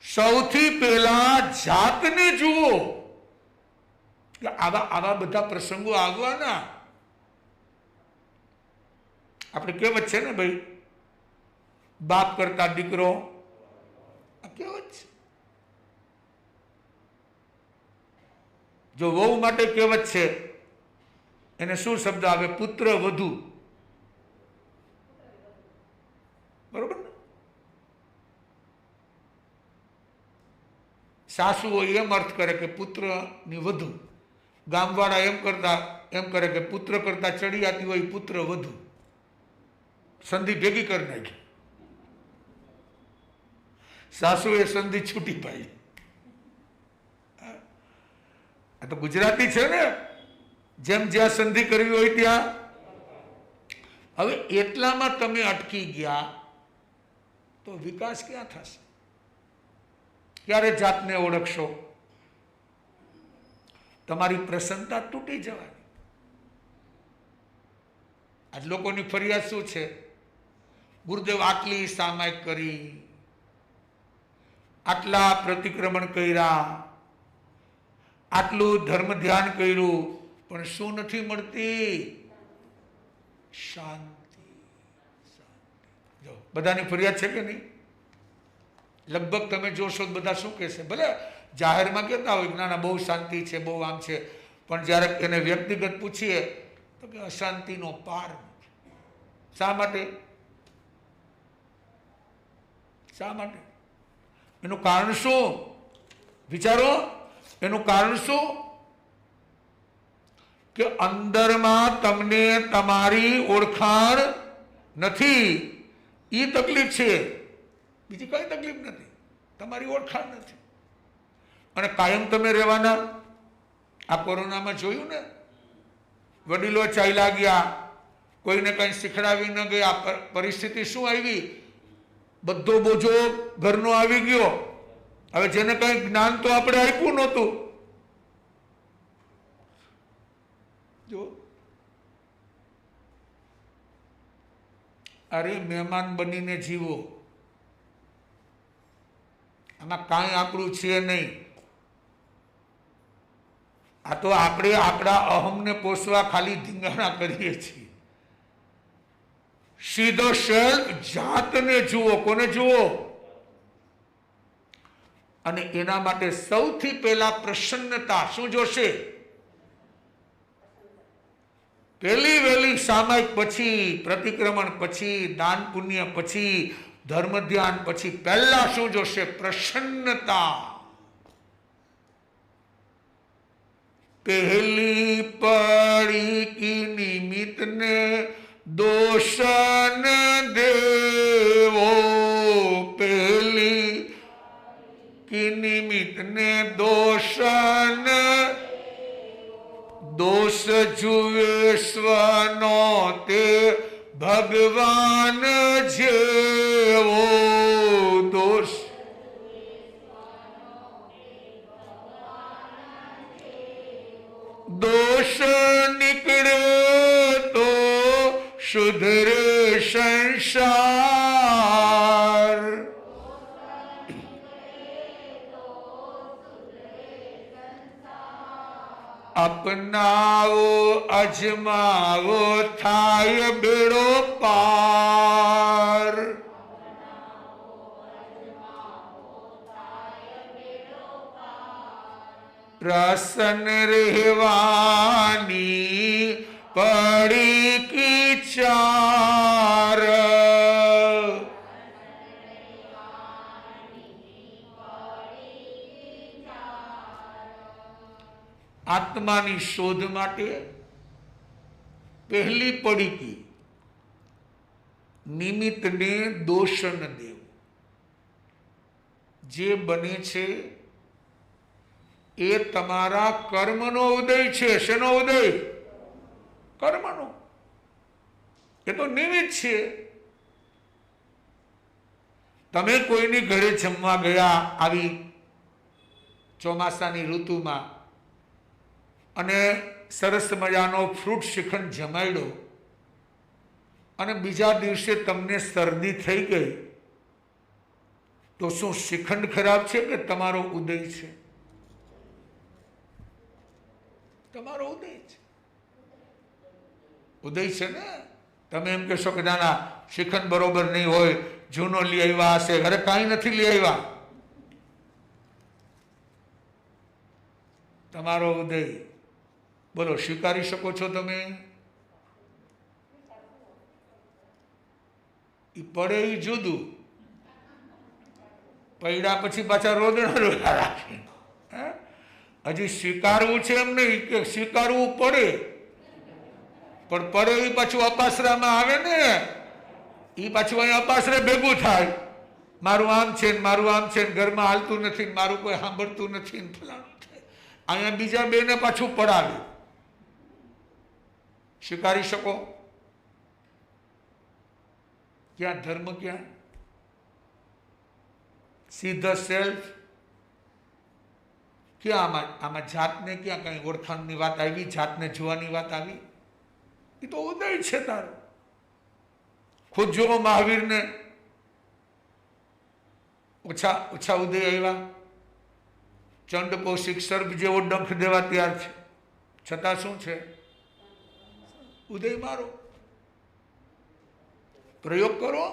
સૌથી પહેલા જાતને જુઓ. આવા બધા પ્રસંગો આવવાના. આપણે કહેવત છે ને ભાઈ, બાપ કરતા દીકરો, આ કહેવત છે. જો વહુ માટે કહેવત છે, એને શું શબ્દ આવે? પુત્ર વધુ. બરોબર ને? સાસુઓ એમ અર્થ કરે કે પુત્ર ની વધુ. ગામવાળા એમ કરે કે પુત્ર કરતા ચડિયાતી હોય પુત્ર વધુ. સંધિ ભેગી કરી નાખી. સાસુ એ સંધિ છૂટી પાડી. આ તો ગુજરાતી છે ને, જેમ જ્યાં સંધિ કરવી હોય ત્યાં. હવે એટલામાં તમે અટકી ગયા તો વિકાસ ક્યાં થશે? ક્યારે જાતને ઓળખશો? તમારી પ્રસન્નતા તૂટી જવાની. આજ લોકોની ફરિયાદ શું છે? ગુરુદેવ આટલી સામાયિક કરી, આટલા પ્રતિક્રમણ કર્યા, આટલું ધર્મ ધ્યાન કર્યું, પણ શું નથી મળતી? શાંતિ. જો બધાની ફરિયાદ છે કે નહીં? લગભગ તમે જોશો બધા શું કહેશે? ભલે જાહેરમાં કહેતા હોય ના બહુ શાંતિ છે, બહુ આમ છે, પણ જ્યારે એને વ્યક્તિગત પૂછીએ તો કે અશાંતિનો પાર નથી. શા માટે? શા માટે? એનું કારણ શું? વિચારો. એનું કારણ શું? કે અંદરમાં તમને તમારી ઓળખાણ નથી. એ તકલીફ છે, બીજી કઈ તકલીફ નથી. તમારી ઓળખાણ નથી. અને કાયમ તમે રહેવાના. આ કોરોનામાં જોયું ને, વડીલો ચાલ્યા ગયા, કોઈને કઈ શીખડાવી ન ગયા. પરિસ્થિતિ શું આવી? બધો બોજો ઘરનો આવી ગયો. હવે જેને કઈ જ્ઞાન તો આપણે આપ્યું નહોતું. જો અરે મહેમાન બનીને જીવો. આમાં કાંઈ આપણું છે નહીં. આ તો આપણે આપણા અહમને પોષવા ખાલી ધીંગાણા કરીએ છીએ. સીધો સેલ્ફ, જાતને જુઓ. કોને જુઓ? અને એના માટે સૌથી પહેલા પ્રસન્નતા. શું જોશે? પહેલી વહેલી સામાયિક પછી, પ્રતિક્રમણ પછી, દાન પુણ્ય પછી, ધર્મ ધ્યાન પછી પહેલા શું જોશે? પ્રસન્નતા. પહેલી પડી કી નિમિત્ત ને દોષન દેવો, પહેલી કી નિમિત્ત ને દોષન, દોષ જુએ સ્વનો તે ભગવાન જેવો, દોષ દોષ નીકળે તો સુધરે સંસાર. અપનાવો અજમાવો થાય બેડો પાર. પ્રસન્ન રહેવાની પડી કી ચાર. આત્માની શોધ માટે પહેલી પડીકી નિમિત્તને દોષ ન દેવું. જે બને છે એ તમારા કર્મનો ઉદય છે. શેનો ઉદય? કર્મનો. એ તો નિમિત્ત છે. તમે કોઈની ઘરે જમવા ગયા આવી ચોમાસાની ઋતુમાં અને સરસ મજાનો ફ્રૂટ શ્રીખંડ જમાડ્યો અને બીજા દિવસે તમને શરદી થઈ ગઈ, તો શું શ્રીખંડ ખરાબ છે કે તમારો ઉદય છે? તમારો ઉદય છે. ઉદય છે ને. તમે એમ કહેશો કે ના શ્રીખંડ બરોબર નહીં હોય, જૂનો લઈ આવ્યા હશે. અરે કાંઈ નથી લઈ આવ્યા, તમારો ઉદય. બોલો, સ્વીકારી શકો છો તમે? એ પડે એ જુદું, પૈડા પછી પાછા રોદણા રોયા રાખે. હજી સ્વીકારવું છે એમ નહીં કે સ્વીકારવું પડે, પણ પડે એ પાછું અપાસરામાં આવે ને. એ પાછું અહીંયા અપાસરે ભેગું થાય. મારું આમ છે ને મારું આમ છે ને, ઘરમાં હાલતું નથી ને મારું કોઈ સાંભળતું નથી ને ફલાણું છે. અહીંયા બીજા બેને પાછું પડાવે. સ્વીકારી શકો? ક્યાં ધર્મ? ક્યાં સીધા સેલ્ફ? ક્યાં આમાં જાતને ક્યાં કઈ ઓળખાણની વાત આવી? જાતને જોવાની વાત આવી? એ તો ઉદય છે તારો. ખુદ જુઓ મહાવીરને ઓછા ઓછા ઉદય આવ્યા. ચંડ કૌશિક સર્પ જેવો ડંખ દેવા તૈયાર છે, છતાં શું છે? ઉદય મારો. પ્રયોગ કરો.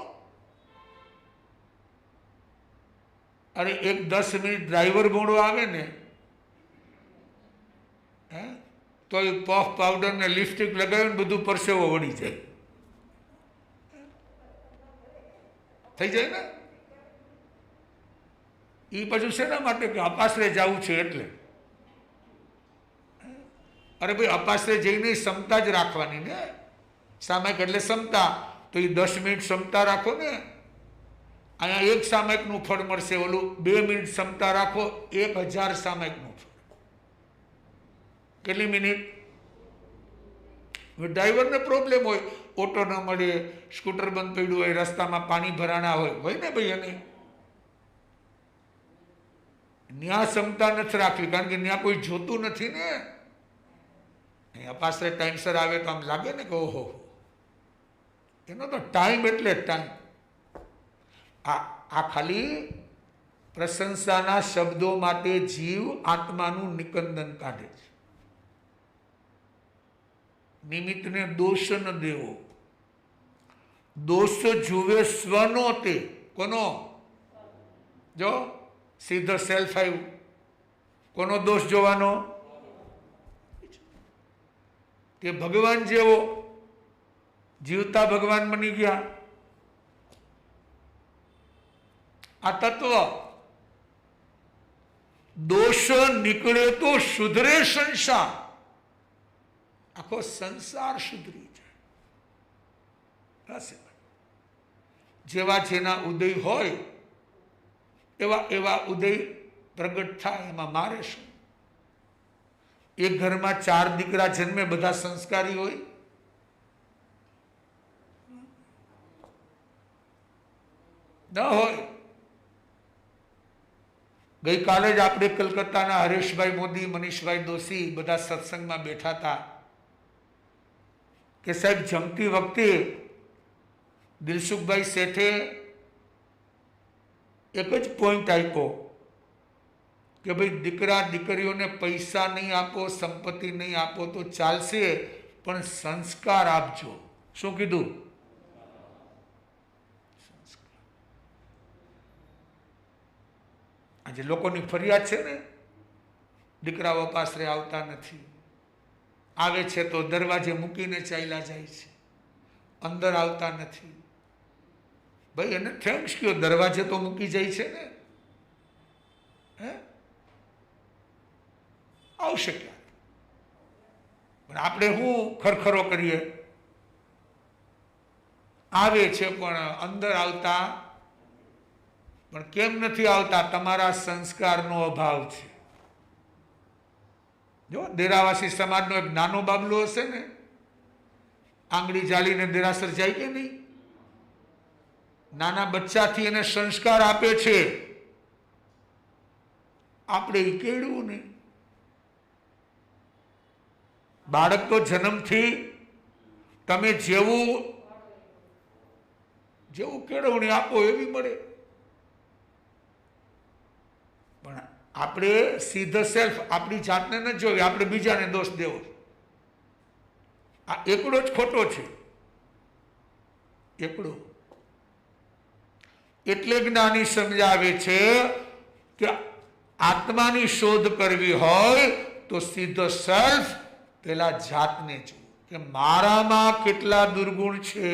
અરે એક 10 મિનિટ ડ્રાઈવર મોડો આવે ને, તો એ પફ પાવડર ને લિપસ્ટિક લગાવીને બધું પરસેવો વળી જાય. થઈ જાય ને. એ પાછું શેના માટે? કે અપાશ્રય જવું છે એટલે. અરે ભાઈ, અપાશ્રય જઈને ક્ષમતા જ રાખવાની ને. સામાયિક એટલે ક્ષમતા, તો એ 10 મિનિટ ક્ષમતા રાખો ને. અહીંયા 1 સામાયિકનું ફળ મળશે. ઓલું 2 મિનિટ ક્ષમતા રાખો, 1000 સામાયિકનું ફળ. કેટલી મિનિટ? ડ્રાઈવરને પ્રોબ્લેમ હોય, ઓટો ન મળે, સ્કૂટર બંધ પડ્યું હોય, રસ્તામાં પાણી ભરાણા હોય ને ભાઈ. એને ન્યા ક્ષમતા નથી રાખવી, કારણ કે ન્યા કોઈ જોતું નથી ને. અપાશ્રય ટાઈમસર આવે તો આમ લાગે ને કે ઓહો, એનો તો ટાઈમ એટલે ટાઈમ. આ ખાલી પ્રશંસાના શબ્દો માટે જીવ આત્માનું નિકંદન કાઢે છે. નિમિત્તને દોષ ન દેવો. દોષ જુએ સ્વનો તે. કોનો? જો સીધો સેલ્ફ આવ્યું. કોનો દોષ જોવાનો? તે ભગવાન જેવો જીવતા ભગવાન બની ગયા. આ તત્વ દોષ નીકળે તો સુધરે સંસાર, આખો સંસાર સુધરી જાય. જેવા જેના ઉદય હોય એવા એવા ઉદય પ્રગટ થાય. એમાં મારે શું? એક ઘરમાં 4 દીકરા જન્મે, બધા સંસ્કારી હોય? ન હોય. ગઈકાલે જ આપણે કલકત્તાના હરેશભાઈ મોદી, મનીષભાઈ દોશી બધા સત્સંગમાં બેઠા હતા કે સાહેબ જમતી વખતે દિલસુખભાઈ શેઠે એક જ પોઈન્ટ આપ્યો કે ભાઈ દીકરા દીકરીઓને પૈસા નહીં આપો, સંપત્તિ નહીં આપો તો ચાલશે, પણ સંસ્કાર આપજો. શું કીધું? આજે લોકોની ફરિયાદ છે ને, દીકરાઓ પાસરે આવતા નથી, આવે છે તો દરવાજે મૂકીને ચાલ્યા જાય છે, અંદર આવતા નથી. ભાઈ એને થેન્ક્સ કયો, દરવાજે તો મૂકી જાય છે ને. હે, આવશે ક્યારે? પણ આપણે શું ખરખરો કરીએ? આવે છે પણ અંદર આવતા. પણ કેમ નથી આવતા? તમારા સંસ્કારનો અભાવ છે. જો દેરાવાસી સમાજનો એક નાનો બાબલો હશે ને, આંગળી જાલીને દેરાસર જાય કે નહીં? નાના બચ્ચાથી એને સંસ્કાર આપે છે. આપણે એ કેળવું નહીં. બાળક તો જન્મથી તમે જેવું કેળવણી આપો એવી મળે. પણ આપણે સીધો સેલ્ફ આપણી જાતને ન જોઈ, આપણે બીજાને દોષ દેવો. આ એકડો જ ખોટો છે. એકડો. એટલે જ્ઞાની સમજાવે છે કે આત્માની શોધ કરવી હોય તો સીધો સેલ્ફ પેલા જાતને જુઓ કે મારામાં કેટલા દુર્ગુણ છે.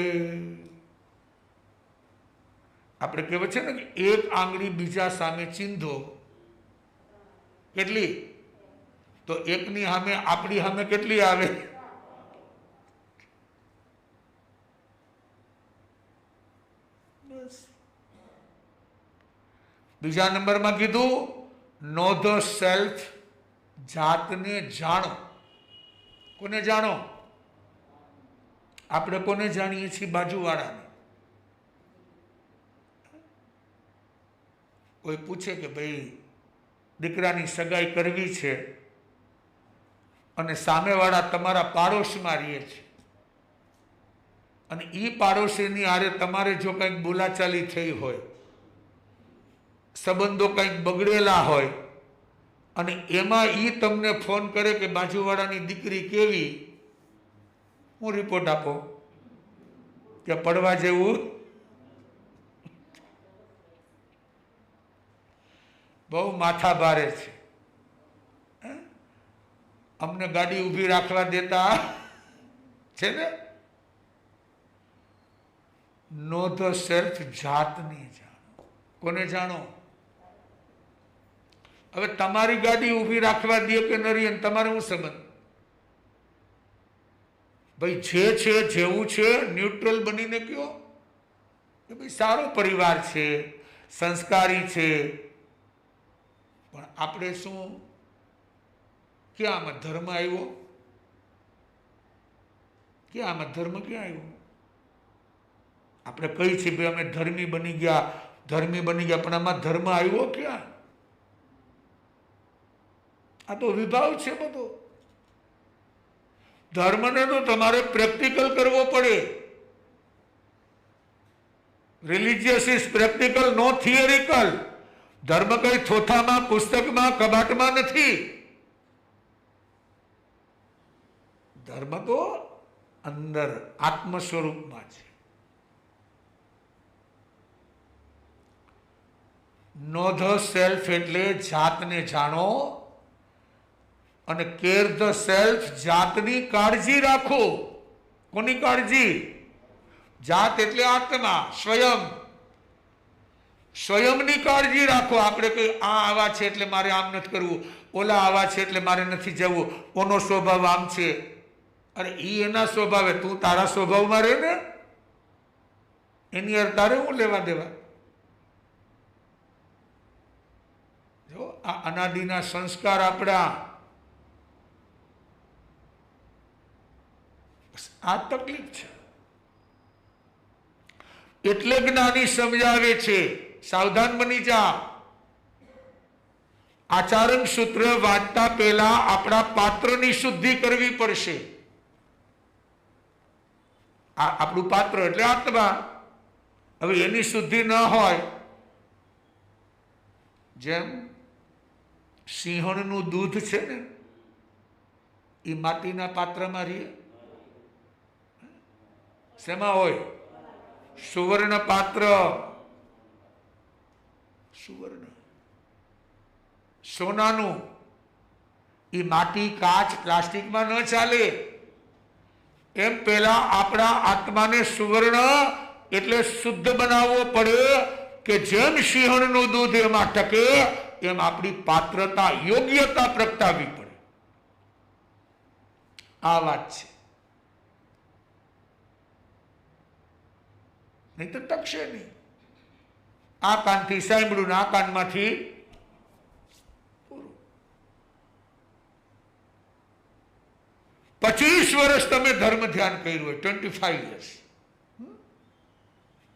આપણે કહેવાય છે ને કે એક આંગળી બીજા સામે ચીંધો. કેટલી? તો એકની સામે આપણી સામે કેટલી આવે? બીજા નંબરમાં કીધું નો ધ સેલ્ફ, જાતને જાણો. કોને જાણો? આપણે કોને જાણીએ છીએ? બાજુવાળાને. કોઈ પૂછે કે ભાઈ દીકરાની સગાઈ કરવી છે અને સામેવાળા તમારા પાડોશમાં રહે છે અને એ પાડોશીની હારે તમારે જો કંઈક બોલાચાલી થઈ હોય, સંબંધો કંઈક બગડેલા હોય અને એમાં એ તમને ફોન કરે કે બાજુવાળાની દીકરી કેવી, હું રિપોર્ટ આપો કે પડવા જેવું? બહુ માથા ભારે છે. અમને ગાડી ઊભી રાખવા દેતા છે ને. નો ધ સેલ્ફ, જાતને જાણો. કોને જાણો? હવે તમારી ગાડી ઊભી રાખવા દે કે ન રહી, તમારે શું સંબંધ? ભાઈ જે છે જેવું છે ન્યુટ્રલ બનીને કયો કે ભાઈ સારો પરિવાર છે, સંસ્કારી છે. પણ આપણે શું, ક્યાં આમાં ધર્મ આવ્યો? ક્યાં આમાં ધર્મ ક્યાં આવ્યો? આપણે કહી છીએ ભાઈ અમે ધર્મી બની ગયા, ધર્મી બની ગયા, પણ આમાં ધર્મ આવ્યો ક્યાં? આ તો વિભાવ છે બધો. ધર્મને તો તમારે પ્રેક્ટિકલ કરવો પડે. Religious is practical, no theoretical. ધર્મ કઈ થોથામાં, પુસ્તકમાં, કબાટમાં નથી. ધર્મ તો અંદર આત્મ સ્વરૂપમાં છે. નો ધ સેલ્ફ એટલે જાતને જાણો. અને કેર ધ સેલ્ફ, જાતની કાળજી રાખો. કોની કાળજી? જાત એટલે આત્મા, સ્વયં. સ્વયંની કાળજી રાખો. આપણે કઈ આ આવા છે એટલે મારે આમ નથી કરવું, ઓલા આવા છે એટલે મારે નથી જવું, ઓનો સ્વભાવ આમ છે. અરે ઈ એના સ્વભાવે, તું તારા સ્વભાવમાં રહે ને, એની અર તારે હું લેવા દેવા? જો આ અનાદિના સંસ્કાર આપણા, આ તકલીફ છે. એટલે જ્ઞાની સમજાવે છે, સાવધાન બની જા. આચરણ સૂત્ર વાંચતા પહેલા આપણા પાત્રની શુદ્ધિ કરવી પડશે. આપણું પાત્ર એટલે આત્મા. હવે એની શુદ્ધિ ન હોય, જેમ સિંહણનું દૂધ છે ને, એ માટીના પાત્રમાં રહે. શેમાં હોય? સુવર્ણ પાત્ર. સુવર્ણ, સોનાનું. એ માટી, કાચ, પ્લાસ્ટિકમાં ન ચાલે. એમ પેલા આપણા આત્માને સુવર્ણ એટલે શુદ્ધ બનાવવો પડે કે જેમ સિંહણનું દૂધ એમાં ટકે, એમ આપણી પાત્રતા, યોગ્યતા પ્રગટાવવી પડે. આ વાત છે. નહીં તો ટકશે નહીં. આ કાનથી સાંભળ્યું ને આ કાનમાંથી પૂરું. 25 વર્ષ તમે ધર્મ ધ્યાન કર્યું હોય, 25 years,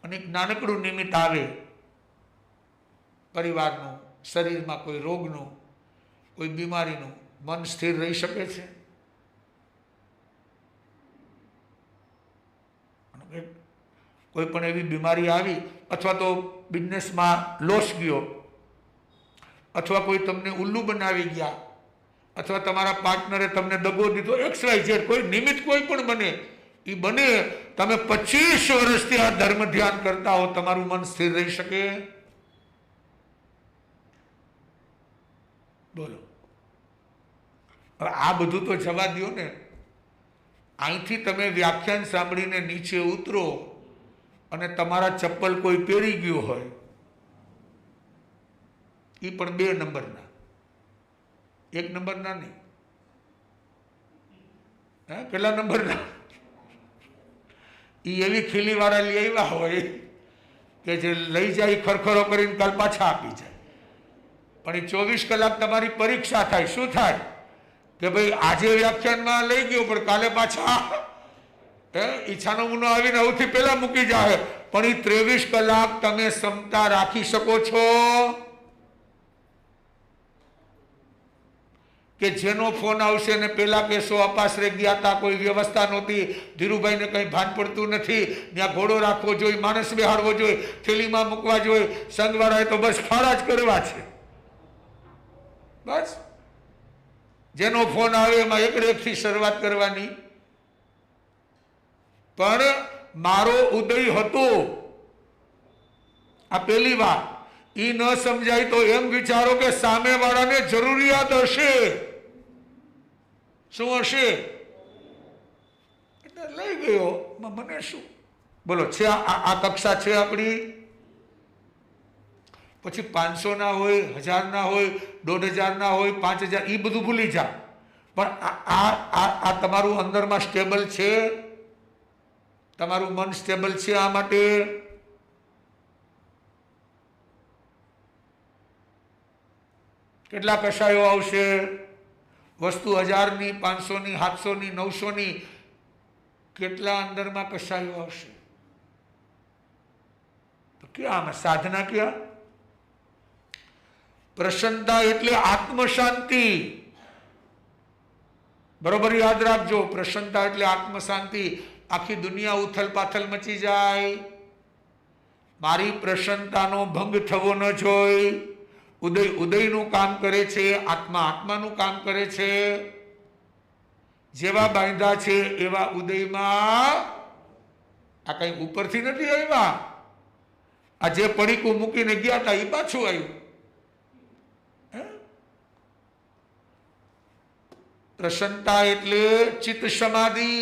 અને એક નાનકડું નિમિત્ત આવે પરિવારનું, શરીરમાં કોઈ રોગનું, કોઈ બીમારીનું, મન સ્થિર રહી શકે છે? કોઈ પણ એવી બીમારી આવી, અથવા તો બિઝનેસમાં લોસ ગયો, અથવા કોઈ તમને ઉલ્લુ બનાવી ગયા, અથવા તમારા પાર્ટનરે તમને દગો દીધો, XYZ કોઈ નિમિત્ત કોઈ પણ બને, એ બને, તમે 25 વર્ષથી આ ધર્મ ધ્યાન કરતા હો, તમારું મન સ્થિર રહી શકે? બોલો. હવે આ બધું તો જવા દો ને. અહીંથી તમે વ્યાખ્યાન સાંભળીને નીચે ઉતરો અને તમારા ચપ્પલ કોઈ પહેરી ગયું હોય, એ પણ 2 નંબરના, 1 નંબરના નહીં. કેટલા નંબરના? એ એવી ખીલીવાળા લઈ આવ્યા હોય કે જે લઈ જાય ખરખરો કરીને કાલ પાછા આપી જાય. પણ એ 24 કલાક તમારી પરીક્ષા થાય. શું થાય? કે ભાઈ આજે વ્યાખ્યાનમાં લઈ ગયો, પણ કાલે પાછા ઈચ્છાનો મુનો આવીને સૌથી પહેલા મૂકી જાય. પણ એ 23 કલાક તમે ક્ષમતા રાખી શકો છો કે જેનો ફોન આવશે ને પેલા કેસો અપાસરે ગયા હતા, કોઈ વ્યવસ્થા નહોતી, ધીરુભાઈને કંઈ ભાન પડતું નથી, ત્યાં ઘોડો રાખવો જોઈએ, માણસ બેહાડવો જોઈએ, થેલીમાં મૂકવા જોઈએ, સંઘવાળાએ તો બસ ખાડા જ કરવા છે. બસ જેનો ફોન આવે એમાં એકથી શરૂઆત કરવાની. પણ મારો ઉદય હતો, આ પહેલી વાત. ઈ ન સમજાય તો એમ વિચારો કે સામેવાળાને જરૂરિયાત હશે. શું હશે? એટલે લઈ ગયો, મને શું? બોલો, છે આ કક્ષા છે આપણી? પછી 500 ના હોય, 1000 ના હોય, 1500 ના હોય, 5000, એ બધું ભૂલી જા. પણ આ તમારું અંદરમાં સ્ટેબલ છે? તમારું મન સ્ટેબલ છે? આ માટે કેટલા કશાયો આવશે? વસ્તુ 1000ની, 500ની, 700ની, 900ની, કેટલા અંદરમાં કશાયો આવશે? તો ક્યાં આમાં સાધના? ક્યાં? પ્રસન્નતા એટલે આત્મ શાંતિ. બરોબર યાદ રાખજો, પ્રસન્નતા એટલે આત્મ શાંતિ. આખી દુનિયા ઉથલ પાથલ મચી જાય, મારી પ્રસન્નતાનો ભંગ થવો ન જોઈએ. ઉદય ઉદયનું કામ કરે છે, આત્મા આત્માનું કામ કરે છે. જેવા બાંધા છે એવા ઉદયમાં. આ કઈ ઉપરથી નથી આવ્યા. આ જે પડીકું મૂકીને ગયા હતા એ પાછું આવ્યું. પ્રસન્નતા એટલે ચિત્ત સમાધિ.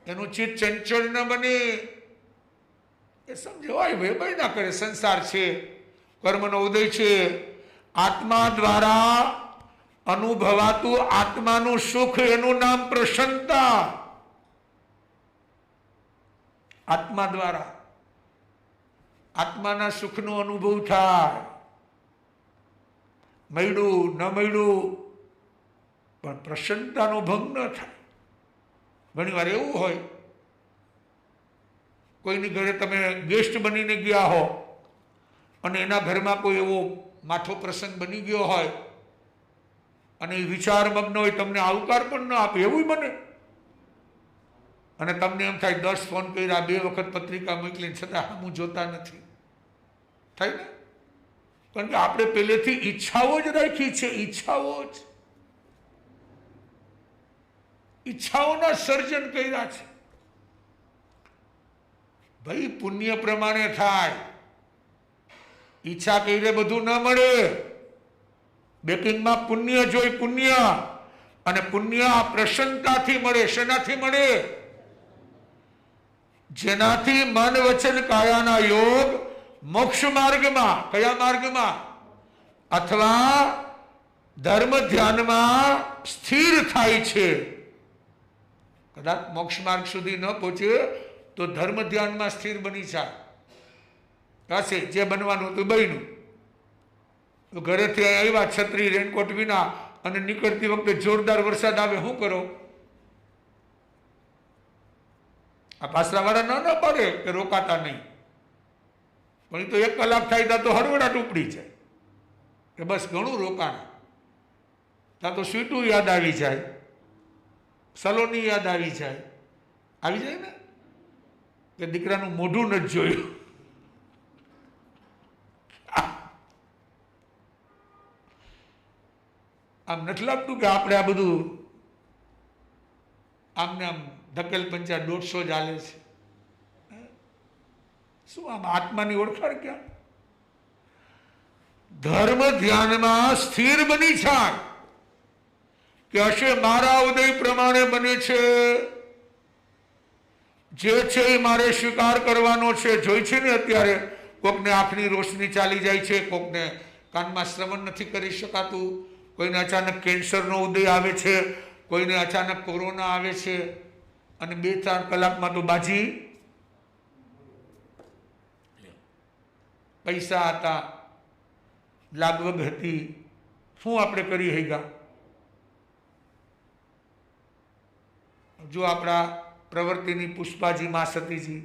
એનું ચિત્ત ચંચળ ન બને. એ સમજવાય ભાઈ ના કરે. સંસાર છે, કર્મનો ઉદય છે. આત્મા દ્વારા અનુભવાતું આત્માનું સુખ, એનું નામ પ્રસન્નતા. આત્મા દ્વારા આત્માના સુખનો અનુભવ થાય. મળ્યું ન મળ્યું પણ પ્રસન્નતાનો ભંગ ન થાય. ઘણી વાર એવું હોય, કોઈની ઘરે તમે ગેસ્ટ બનીને ગયા હો અને એના ઘરમાં કોઈ એવો માઠો પ્રસંગ બની ગયો હોય અને એ વિચારમગ્ન હોય, તમને આવકાર પણ ન આપે, એવું બને. અને તમને એમ થાય 10 ફોન કર્યા, 2 વખત પત્રિકા મોકલી, છતાં હું જોતા નથી. થાય ને? કારણ કે આપણે પહેલેથી ઈચ્છાઓ જ રાખી છે. ઈચ્છાઓના સર્જન કર્યા છે. ભાઈ પુણ્ય પ્રમાણે થાય. ઈચ્છા કરીને બધું ન મળે. બેકિંગમાં પુણ્ય જોઈ. પુણ્ય અને પુણ્ય આ પ્રસન્નતાથી મળે. શેનાથી મળે? જેનાથી મન વચન કાયાના યોગ મોક્ષ માર્ગમાં, કયા માર્ગમાં? અથવા ધર્મ ધ્યાનમાં સ્થિર થાય છે. કદાચ મોક્ષ માર્ગ સુધી ન પહોંચે તો ધર્મ ધ્યાનમાં સ્થિર બની જાય. હશે જે બનવાનું હતું બન્યું. તો ઘરેથી આવ્યા છત્રી રેનકોટ વિના અને નીકળતી વખતે જોરદાર વરસાદ આવે, શું કરો? આ પાછળવાળા ન પડે કે રોકાતા નહીં, પણ એ તો 1 કલાક થાય તો હરવડાટ ઉપડી જાય કે બસ ઘણું રોકાણ. ત્યાં તો સ્વીટું યાદ આવી જાય, સલોની યાદ આવી જાય. આવી જાય ને કે દીકરાનું મોઢું નથી જોયું. આમ નથી લાગતું કે આપણે આ બધું આમને આમ ધકેલ પંચા 150 જ હાલે છે? શું આમ આત્માની ઓળખાણ ક્યાં? ધર્મ ધ્યાનમાં સ્થિર બની જાય કે હશે મારા ઉદય પ્રમાણે બને છે, જે છે એ મારે સ્વીકાર કરવાનો છે. જોઈ છે ને અત્યારે કોકને આંખની રોશની ચાલી જાય છે, કોકને કાનમાં શ્રવણ નથી કરી શકાતું, કોઈને અચાનક કેન્સરનો ઉદય આવે છે, કોઈને અચાનક કોરોના આવે છે, અને 2-4 કલાકમાં તો બાજી. પૈસા હતા, લાગવગ હતી, શું આપણે કરી હૈગા? જો આપણા પ્રવૃત્તિની પુષ્પાજી મા સતીજી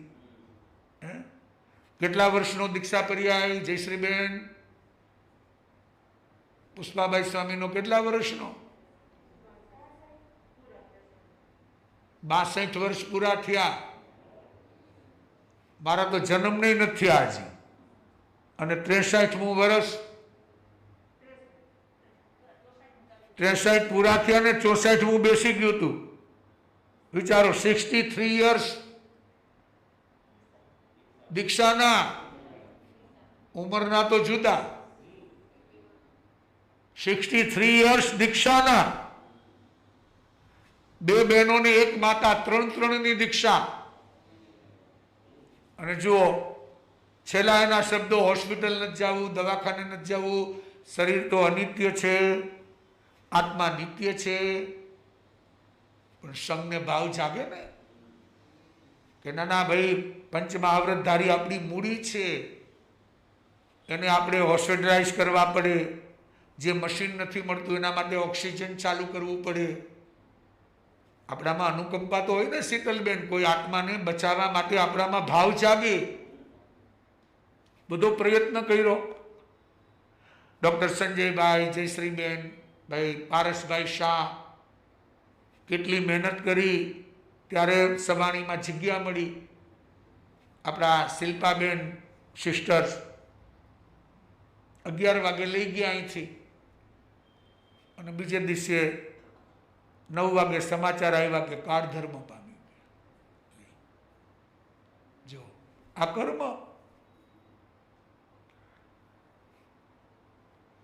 કેટલા વર્ષનો દીક્ષા પર્યાય? જયશ્રીબેન પુષ્પાબાઈ સ્વામીનો કેટલા વર્ષનો? 62 વર્ષ પૂરા થયા. મારા તો જન્મ નહીં નથી થયા હજી. અને 63મું વર્ષ, 63 પૂરા થયા ને 64મું બેસી ગયું હતું. વિચારો, 63 યર્સ દીક્ષાના. ઉંમરના તો જુદા. 63 યર્સ દીક્ષાના. 2 બહેનોને 1 માતા, 3-3ની દીક્ષા. અને જુઓ છેલ્લા એના શબ્દો, હોસ્પિટલ નથી જવું, દવાખાને નથી જવું, શરીર તો અનિત્ય છે, આત્મા નિત્ય છે. પણ સંઘને ભાવ જાગે ને કે ના ભાઈ, પંચમહાવ્રતધારી આપણી મૂડી છે, એને આપણે હોસ્પિટલાઇઝ કરવા પડે. જે મશીન નથી મળતું એના માટે ઓક્સિજન ચાલુ કરવું પડે. આપણામાં અનુકંપા તો હોય ને શીતલબેન, કોઈ આત્માને બચાવવા માટે આપણામાં ભાવ જાગે. બધો પ્રયત્ન કર્યો. ડૉક્ટર સંજયભાઈ, જયશ્રીબેન, ભાઈ પારસભાઈ શાહ કેટલી મહેનત કરી, ત્યારે સવાણીમાં જગ્યા મળી. આપણા શિલ્પાબેન સિસ્ટર્સ 11 વાગે લઈ ગયા અહીંથી, અને બીજે દિવસે 9 વાગે સમાચાર આવ્યા કે કાળધર્મ પામી ગયા. જો આ કર્મ.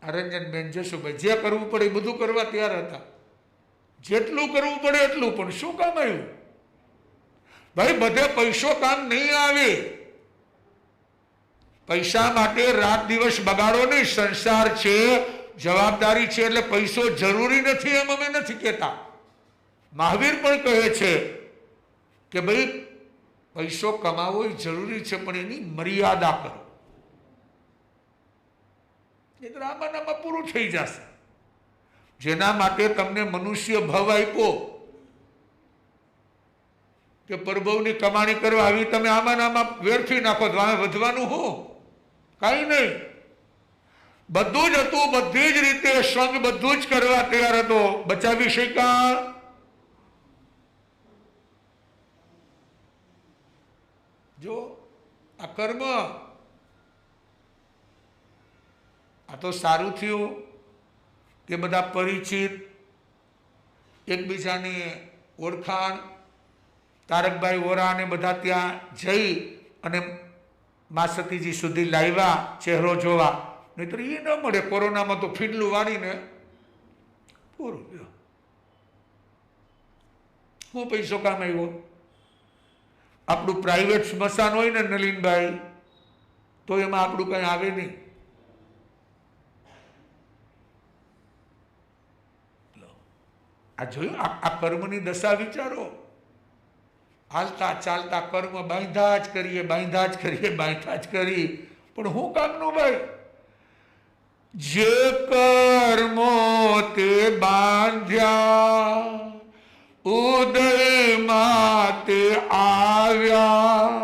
રંજનબેન, જશુભાઈ જે કરવું પડે એ બધું કરવા તૈયાર હતા. જેટલું કરવું પડે એટલું, પણ શું કામ આવ્યું ભાઈ? બધે પૈસો કામ નહીં આવે. પૈસા માટે રાત દિવસ બગાડો નહીં. સંસાર છે, જવાબદારી છે, એટલે પૈસો જરૂરી નથી એમ અમે નથી કહેતા. મહાવીર પણ કહે છે કે ભાઈ પૈસો કમાવો એ જરૂરી છે, પણ એની મર્યાદા કરો. એ તો આમાં પૂરું થઈ જશે. જેના માટે તમને મનુષ્ય ભવ આપ્યો કે પરભવની કમાણી કરવા આવી, તમે આમાં વેરફી નાખો તો આમે વધવાનું હું? કાંઈ નહીં. બધું જ હતું, બધી જ રીતે સંગ બધું જ કરવા તૈયાર હતો. બચાવી શક્યા? જો આ કર્મ, આ તો સારું થયું કે બધા પરિચિત, એકબીજાની ઓળખાણ, તારકભાઈ વોરા ને બધા ત્યાં જઈ અને મા સતીજી સુધી લાવ્યા ચહેરો જોવા. નહીતર એ ન મળે. કોરોનામાં તો ફીંડલું વાળીને પૂરું. હું પૈસો કામ આવ્યો? આપણું પ્રાઇવેટ સ્મશાન હોય ને નલિનભાઈ, તો એમાં આપણું કઈ આવે નહીં. આ જોયું, આ કર્મની દશા વિચારો. હાલતા ચાલતા કર્મ બાંધા જ કરીએ, બાંધા જ કરીએ, બાંધા જ કરી, પણ હું કામનું ભાઈ? જે કર્મો તે બાંધ્યા, ઉદયમાં તે આવ્યા,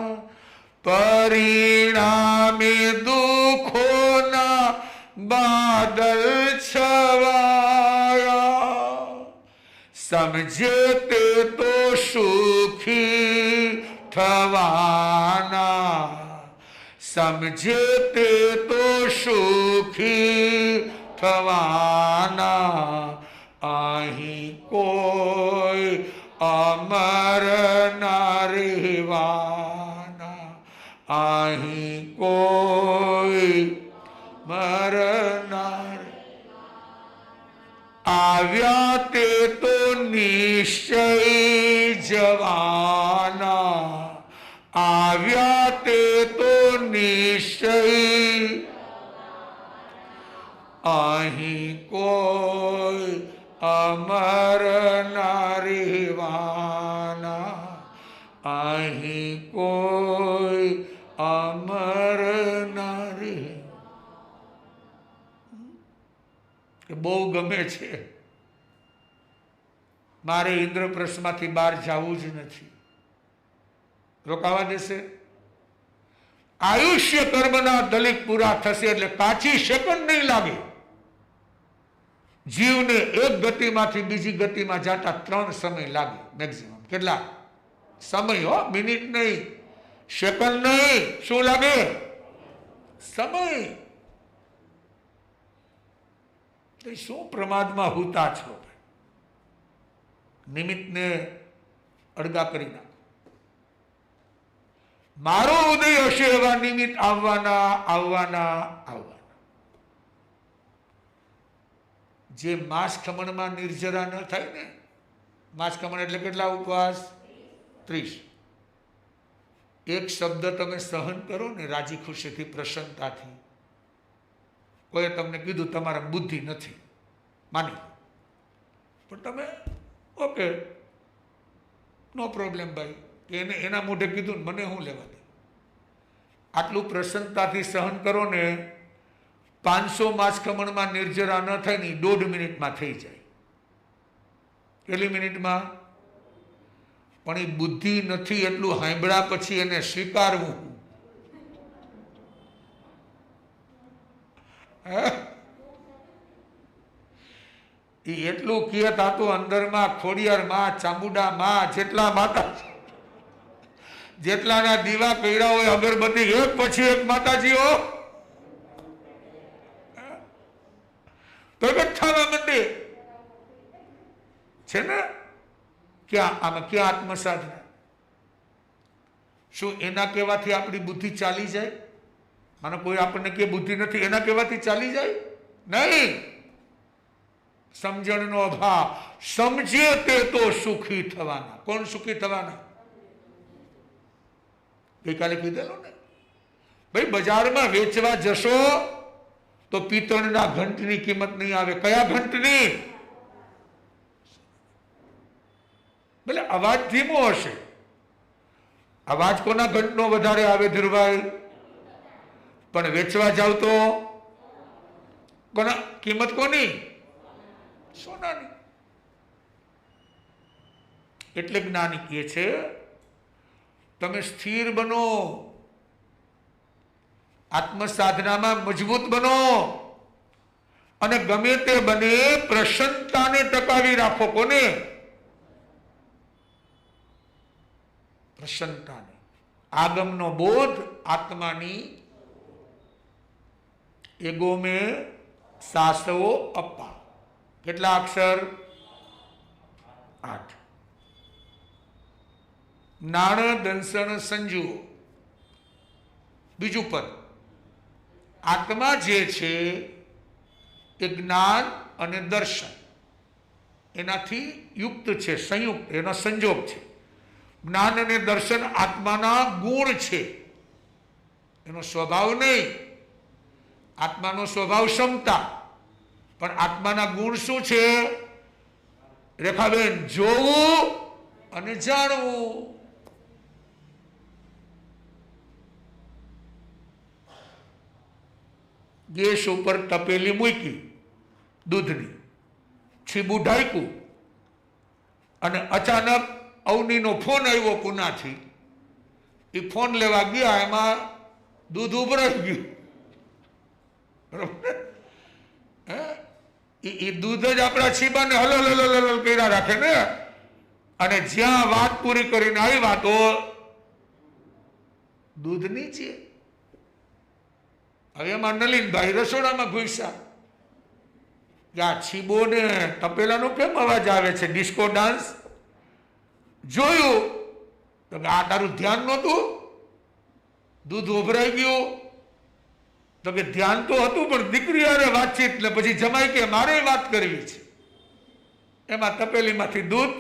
પરિણામે દુઃખોના બાદલ છવાયા. સમજે તે તો સુખી થવાના, સમજે તે તો સુખી થવાના. અહીં કોઈ અમર ના રહેવાના, અહીં કોઈ મર ના. આવ્યા તે તો નિશ્ચય જવાના, આવ્યા તે તો નિશ્ચય. અહીં કોઈ અમર ના રહેવાના, અહીં કોઈ અમર ના રહે. બહુ ગમે છે. મારે ઇન્દ્રપ્રસ્થમાંથી બહાર જવું જ નથી. રોકાવા દેશે? આયુષ્ય કર્મના દલિત પૂરા થશે એટલે કાચી સેકન્ડ નહીં લાગે. જીવને એક ગતિમાંથી બીજી ગતિમાં જતા 3 સમય લાગે મેક્સિમમ. કેટલા સમય? હો, મિનિટ નહીં, સેકન્ડ નહીં. શું લાગે? સમય. શું પ્રમાદમાં હોતા છો? નિમિત્તને અડગા કરી નાખો. મારો ઉદય હશે એવા નિમિત્ત આવવાના, આવવાના, આવવાના. જે માસ ખમણમાં નિર્જરા ન થાય ને, માસ ખમણ એટલે કેટલા ઉપવાસ? 30. એક શબ્દ તમે સહન કરો ને રાજી ખુશીથી, પ્રસન્નતાથી. કોઈએ તમને કીધું તમારા બુદ્ધિ નથી, માની, પણ તમે ઓકે, નો પ્રોબ્લેમ ભાઈ, એને એના મોઢે કીધું ને મને શું લેવા દે. આટલું પ્રસન્નતાથી સહન કરો ને, 500 માસ ખમણમાં નિર્જરા ન થાય ને 1.5 મિનિટમાં થઈ જાય. કેટલી મિનિટમાં? પણ એ બુદ્ધિ નથી એટલું સાંભળ્યા પછી એને સ્વીકારવું. એ એટલું કે તાતું અંદરમાં ખોડિયાર માં, ચામુંડા માં, જેટલા માતા, જેટલાના દીવા કર્યા હોય અગરબત્તી, એક પછી એક માતાજીઓ પ્રગટ થવા માંડે છે ને. ક્યાં આમાં ક્યાં આત્મસાધના? શું એના કહેવાથી આપણી બુદ્ધિ ચાલી જાય? મને કોઈ આપણને કે બુદ્ધિ નથી, એના કહેવાથી ચાલી જાય નહીં. સમજણનો અભાવ. સમજે તે તો સુખી થવાના. કોણ સુખી થવાના? ગઈકાલે કીધેલું ને ભાઈ, બજારમાં વેચવા જશો તો પિત્તળના ઘંટની કિંમત નહીં આવે. કયા ઘંટની? ભલે અવાજ ધીમો હશે, અવાજ કોના ઘંટનો વધારે આવે ધીરુભાઈ? પણ વેચવા જાવ તો કોના કિંમત? કોની? સોનાની. એટલે જ્ઞાની કહે છે તમે સ્થિર બનો, આત્મ સાધનામાં મજબૂત બનો અને ગમે તે બને પ્રસન્નતાને ટકાવી રાખો. કોને? પ્રસન્નતાને. આગમનો બોધ આત્માની એગો में સાસવો અપ્પા. કેટલા અક્ષર? 8. જ્ઞાન દંસણ સંજુઓ. બીજું પદ. આત્મા જે છે એ જ્ઞાન અને દર્શન એનાથી યુક્ત છે, સંયુક્ત, એનો સંજોગ છે. જ્ઞાન અને દર્શન આત્માના ગુણ છે, એનો સ્વભાવ નહીં. આત્માનો સ્વભાવ ક્ષમતા, પણ આત્માના ગુણ શું છે રેખાબેન? જોવું અને જાણવું. ગેસ ઉપર તપેલી મૂકી દૂધની, છીબું ઢાંક્યું અને અચાનક અવનીનો ફોન આવ્યો પુનાથી. એ ફોન લેવા ગયા, એમાં દૂધ ઉભરાઈ ગયું. બરોબર? એ દૂધ જ આપણા છીબાને હલલ કર્યા રાખે ને. અને જ્યાં વાત પૂરી કરીને આવ્યા તો દૂધ નીચે. હવે એમાં નલિનભાઈ રસોડામાં ઘૂસ્યા કે આ છીબો ને તપેલાનો કેમ અવાજ આવે છે? Disco dance. જોયું તો આ તારું ધ્યાન નહોતું, દૂધ ઉભરાઈ ગયું. તો કે ધ્યાન તો હતું પણ દીકરી હારે વાતચીત, એટલે પછી જમાઈ કે મારે વાત કરવી છે. એમાં તપેલીમાંથી દૂધ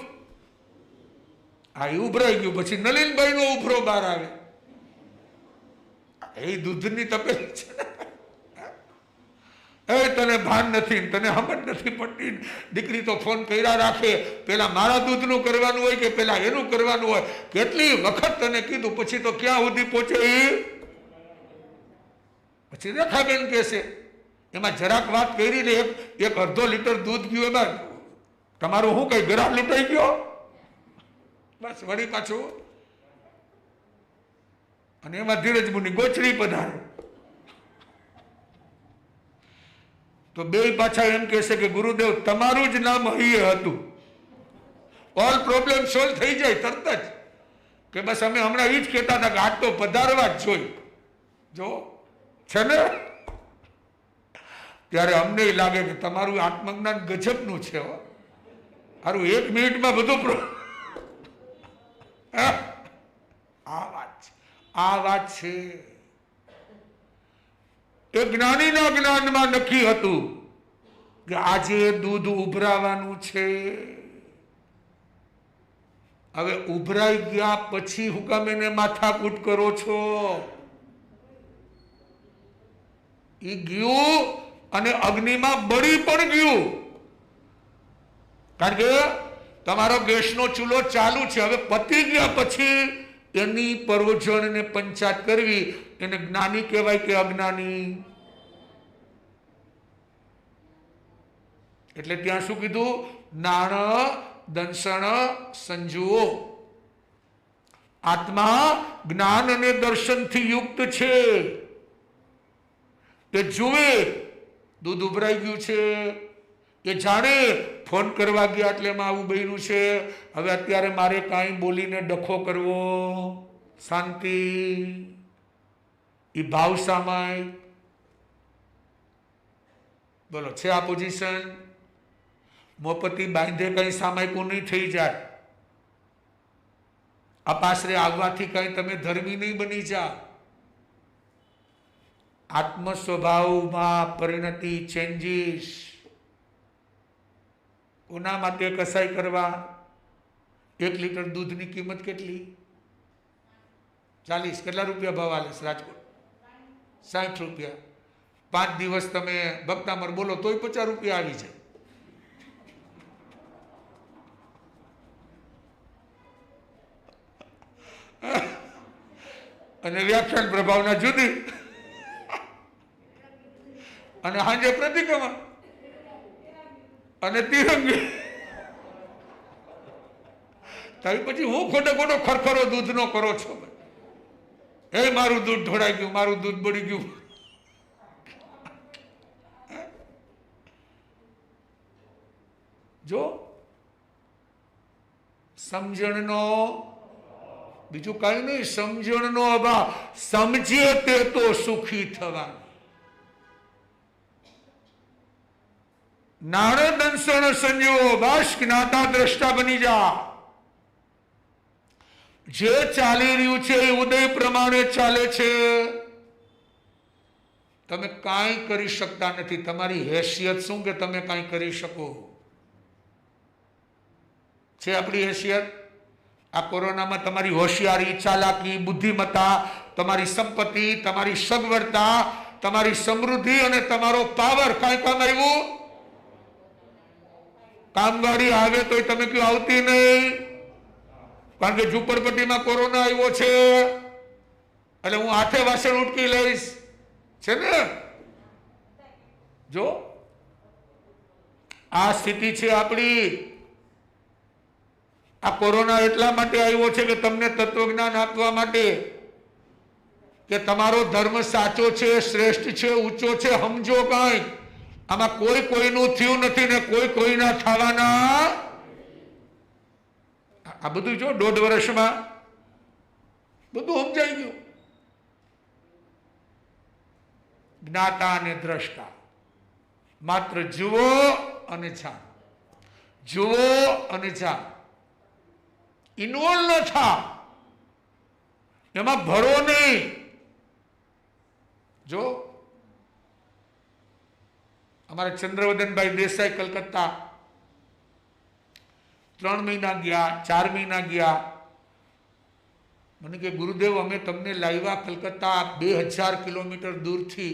ઉભરાઈ ગયું. પછી નલિનભાઈ નો ઉભરો બહાર આવે. એ દૂધની તપેલી છે એ તને ભાન નથી, તને સમજ નથી પડતી. દીકરી તો ફોન કર્યા રાખે, પેલા મારા દૂધનું કરવાનું હોય કે પેલા એનું કરવાનું હોય. કેટલી વખત તને કીધું, પછી તો ક્યાં સુધી પહોંચે? પછી રેખાબેન કહેશે એમાં જરાક વાત કરી ને એક અડધો લીટર દૂધ પીવું, એમાં તમારું શું કઈ ગ્રામ લૂંટાઈ ગયો? બસ વળી પાછું. અને એમાં ધીરજ મુનિ ગોચરી પધારે તો બે પાછા એમ કહેશે કે ગુરુદેવ તમારું જ નામ અહીં હતું. ઓલ પ્રોબ્લેમ સોલ્વ થઈ જાય તરત જ. કે બસ અમે હમણાં એ જ કહેતા હતા કે આજ તો પધારવા જ જોઈ. જો છે ને, ત્યારે અમને લાગે કે તમારું આત્મજ્ઞાન ગજબનું છે. સારું, 1 મિનિટમાં બધું આ વાત છે. એ જ્ઞાનીના જ્ઞાનમાં નક્કી હતું કે આજે દૂધ ઉભરાવાનું છે. હવે ઉભરાઈ ગયા પછી હું કામ એને માથાકૂટ કરો છો? એ ગયું અને અગ્નિમાં બળી પણ ગયું. કારણ કે તમારો ગેસનો ચૂલો ચાલુ છે. હવે પતી ગયા પછી એની પરોજણને પંચાત કરવી, એને જ્ઞાની કહેવાય કે અજ્ઞાની? એટલે ત્યાં શું કીધું? જ્ઞાન દંસણ સંજુઓ. આત્મા જ્ઞાન અને દર્શનથી યુક્ત છે. એ જુએ દૂધ ઉભરાઈ ગયું છે, એ જાણે ફોન કરવા ગયા એટલે એમાં આવું બન્યું છે. હવે અત્યારે મારે કાંઈ બોલીને ડખો કરવો? શાંતિ. એ ભાવ સામાય. બોલો, છે આ પોઝિશન? મોપતિ બાંધે કઈ સામાયકું નહીં થઈ જાય. આ પાસરે આવવાથી કઈ તમે ધર્મી નહીં બની જા. આત્મ સ્વભાવમાં પરિણતિ, ચેન્જીસ. કોના માટે કસાઈ કરવા? 1 લીટર દૂધની કિંમત કેટલી? 40. કેટલા રૂપિયા ભાવ આલે છે રાજકોટ? 60 રૂપિયા. 5 દિવસ તમે ભક્તામર બોલો તોય 50 રૂપિયા આવી જાય. અને વ્યાખ્યાન પ્રભાવના જુદી, અને સાંજે પ્રતિક્રમણ અને તિરંગી. પછી હું ખોટો ખોટો ખરખરો દૂધનો કરો છો. એ મારું દૂધ ઢોળાઈ ગયું, મારું દૂધ બળી ગયું. જો સમજણનો, બીજું કઈ નહીં, સમજણનો અભાવ. સમજે તે તો સુખી થવા. નાણે દંસણ સંજો બાશ જ્ઞાતા દ્રષ્ટા બની જા. જે ચાલી રહ્યું છે એ ઉદય પ્રમાણે ચાલે છે. તમે કાંઈ કરી શકતા નથી. તમારી હેસિયત શું કે તમે કાંઈ કરી શકો? છે આપણી હેસિયત? આ કોરોનામાં તમારી હોશિયારી, ચાલાકી, બુદ્ધિમત્તા, તમારી સંપત્તિ, તમારી સગવડતા, તમારી સમૃદ્ધિ અને તમારો પાવર કાંઈ કામ આવ્યું? કામવાળી આવે તો તમે કયો આવતી નહીં, કારણ કે ઝુંપડપટ્ટીમાં કોરોના આવ્યો છે એટલે હું હાથે વાસણ ઉટકી લઈશ, છે ને? જો આ સ્થિતિ છે આપણી. આ કોરોના એટલા માટે આવ્યો છે કે તમને તત્વજ્ઞાન આપવા માટે, કે તમારો ધર્મ સાચો છે, શ્રેષ્ઠ છે, ઊંચો છે. સમજો કાંઈ આમાં કોઈ કોઈનું થયું નથી ને કોઈ કોઈના થવાના. આ બધું જો 1.5 વર્ષમાં બધું સમજાઈ ગયું. જ્ઞાતા અને દ્રષ્ટા માત્ર જુઓ અને જાણ, જુઓ અને જાણ. ઇન્વોલ્વ ન થા, એમાં ભરો નહીં. જો અમારા ચંદ્રવદનભાઈ દેસાઈ કલકત્તા 3 મહિના ગયા, 4 મહિના ગયા. મને કે ગુરુદેવ અમે તમને લાવ્યા કલકત્તા 2000 કિલોમીટર દૂરથી,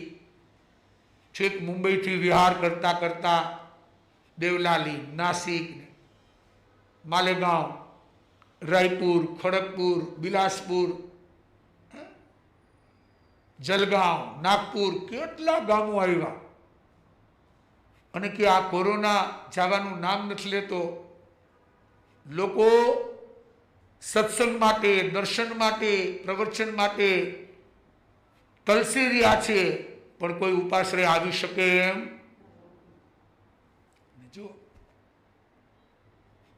છેક મુંબઈથી વિહાર કરતા કરતા દેવલાલી, નાસિક, માલેગાંવ, રાયપુર, ખડગપુર, બિલાસપુર, જલગાંવ, નાગપુર, કેટલા ગામો આવ્યા. અને કે આ કોરોના જવાનું નામ નથી લેતો. લોકો સત્સંગ માટે, દર્શન માટે, પ્રવચન માટે તલસી રહ્યા છે, પણ કોઈ ઉપાશ્રય આવી શકે એમ. જો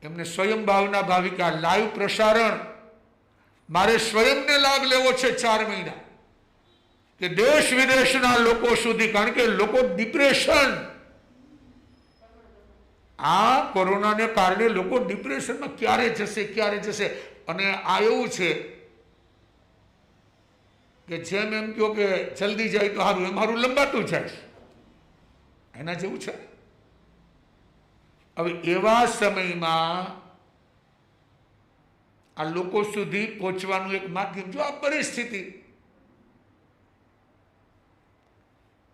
એમને સ્વયં ભાવના ભાવી કે આ લાઈવ પ્રસારણ મારે સ્વયંને લાભ લેવો છે 4 મહિના, કે દેશ વિદેશના લોકો સુધી. કારણ કે લોકો ડિપ્રેશન, આ કોરોનાને કારણે લોકો ડિપ્રેશનમાં ક્યારે જશે, ક્યારે જશે. અને આ એવું છે કે જેમ એમ કહો કે જલ્દી જાય તો સારું, એમ સારું લંબાતું જાય, એના જેવું છે. હવે એવા સમયમાં આ લોકો સુધી પહોંચવાનું એક માધ્યમ. જો આ પરિસ્થિતિ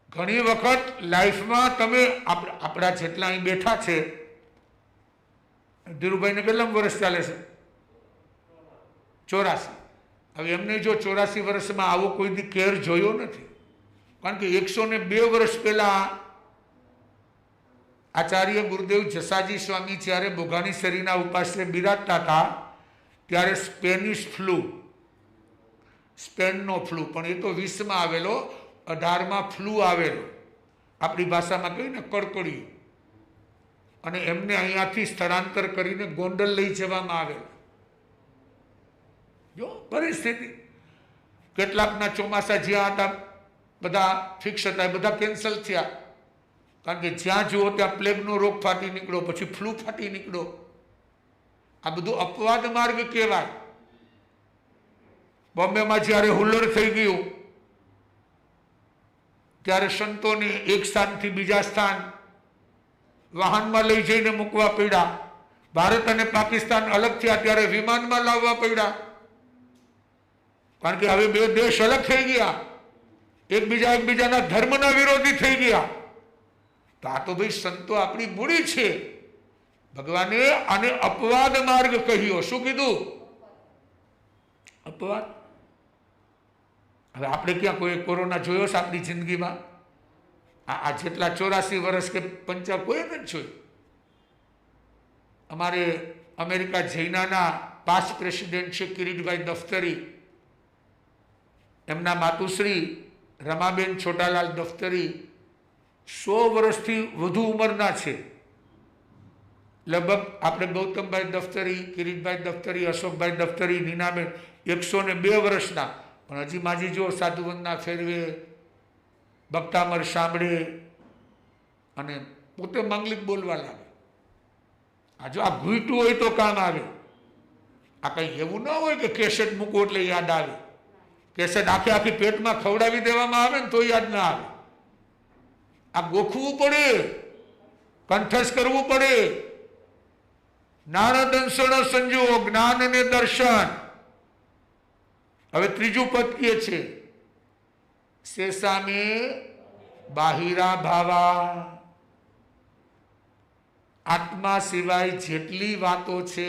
ઘણી વખત લાઈફમાં તમે આપણા જેટલા અહીં બેઠા છે, ધીરુભાઈને કેટલા વર્ષ ચાલે છે? 84. હવે એમને જો 84 વર્ષમાં આવો કોઈ દી કેર જોયો નથી. કારણ કે 102 વર્ષ પહેલા આચાર્ય ગુરુદેવ જસાજી સ્વામી જ્યારે બોઘાણીસરીના ઉપાશ્રય બિરાજતા હતા, ત્યારે સ્પેનિશ ફ્લૂ, સ્પેનનો ફ્લૂ, પણ એ તો 20માં આવેલો, 18માં ફ્લૂ આવેલો, આપણી ભાષામાં કહીને કડકડિયું. અને એમને અહીંયાથી સ્થળાંતર કરીને ગોંડલ લઈ જવામાં આવેલા. જો પરિસ્થિતિ, કેટલાકના ચોમાસા જ્યાં હતા બધા ફિક્સ હતા, બધા કેન્સલ થયા. કારણ કે જ્યાં જુઓ ત્યાં પ્લેગનો રોગ ફાટી નીકળ્યો, પછી ફ્લૂ ફાટી નીકળ્યો. આ બધું અપવાદ માર્ગ કહેવાય. બોમ્બેમાં જ્યારે હુલ્લડ થઈ ગયું ત્યારે સંતોને એક સ્થાનથી બીજા સ્થાન, વાહનમાં લઈ જઈને મૂકવા પડ્યા. ભારત અને પાકિસ્તાન અલગ થયા ત્યારે વિમાનમાં લાવવા પડ્યા, કારણ કે હવે બે દેશ અલગ થઈ ગયા, એકબીજાના ધર્મના વિરોધી થઈ ગયા. તો આ તો ભાઈ સંતો આપણી મૂડી છે. ભગવાને આને અપવાદ માર્ગ કહ્યો. શું કીધું? અપવાદ. હવે આપણે ક્યાં કોઈ કોરોના જોયો છે આપણી જિંદગીમાં? આ જેટલા 84 વર્ષ કે 50 કોઈ નથી જોયું. અમારે અમેરિકા જૈનાના પાસ્ટ પ્રેસિડેન્ટ છે કિરીટભાઈ દફતરી, એમના માતુશ્રી રમાબેન છોટાલાલ દફતરી 100 વર્ષથી વધુ ઉંમરના છે. લગભગ આપણે ગૌતમભાઈ દફતરી, કિરીટભાઈ દફતરી, અશોકભાઈ દફતરી, નીનાબેન 102 વર્ષના, પણ હજી માજી જો સાધુવંદના ફેરવે, ભક્તામર સાંભળે અને પોતે માંગલિક બોલવા લાગે. આ જો આ ઘૂંટું હોય તો કામ આવે. આ કંઈ એવું ન હોય કે કેસેટ મૂકો એટલે યાદ આવે. કેસેટ આખી પેટમાં ખવડાવી દેવામાં આવે ને તો યાદ ના આવે. આ ગોખવું પડે, કંઠસ્થ કરવું પડે. જ્ઞાન દંસણ સંજોગ, જ્ઞાન અને દર્શન. હવે ત્રીજું પદ કહે છે, શેષામે બાહિરા ભાવા. આત્મા સિવાય જેટલી વાતો છે,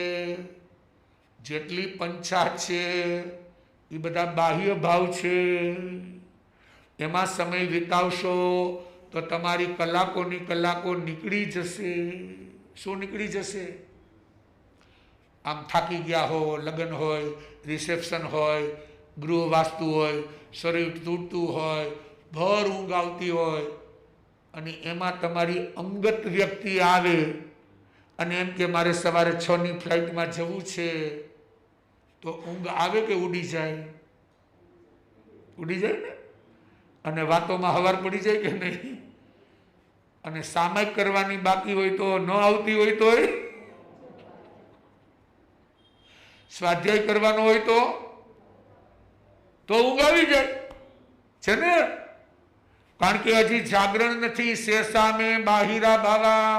જેટલી પંચાત છે, એ બધા બાહ્ય ભાવ છે. એમાં સમય વિતાવશો તો તમારી કલાકોની કલાકો નીકળી જશે. શું નીકળી જશે? આમ થાકી ગયા હો, લગ્ન હોય, રિસેપ્શન હોય, ગૃહ વાસ્તુ હોય, શરીર તૂટતું હોય, ભર ઊંઘ આવતી હોય, અને એમાં તમારી અંગત વ્યક્તિ આવે અને એમ કે મારે સવારે 6ની ફ્લાઇટમાં જવું છે, તો ઊંઘ આવે કે ઉડી જાય? ઉડી જાય ને. અને વાતોમાં હવાર પડી જાય કે નહીં? અને સામાયિક કરવાની બાકી હોય તો, ન આવતી હોય તો, સ્વાધ્યાય કરવાનો હોય તો ઊંઘ આવી જાય છે ને. કારણ કે હજી જાગરણ નથી. શેષામે બાહિરા ભાવા.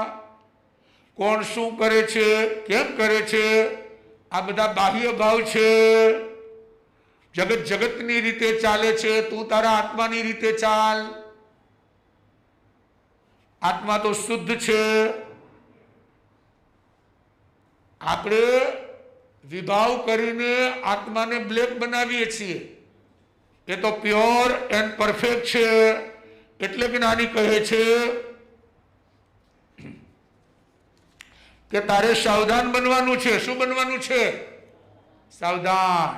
કોણ શું કરે છે, કેમ કરે છે, આ બધા બાહ્ય ભાવ છે. જગતની રીતે ચાલે છે, તું તારા આત્માની રીતે ચાલ. આત્મા તો શુદ્ધ છે. આપણે વિભાવ કરીને આત્માને બ્લેક બનાવીએ છીએ. એ તો પ્યોર એન્ડ પરફેક્ટ છે. એટલે જ્ઞાની કહે છે કે તારે સાવધાન બનવાનું છે. શું બનવાનું છે? સાવધાન.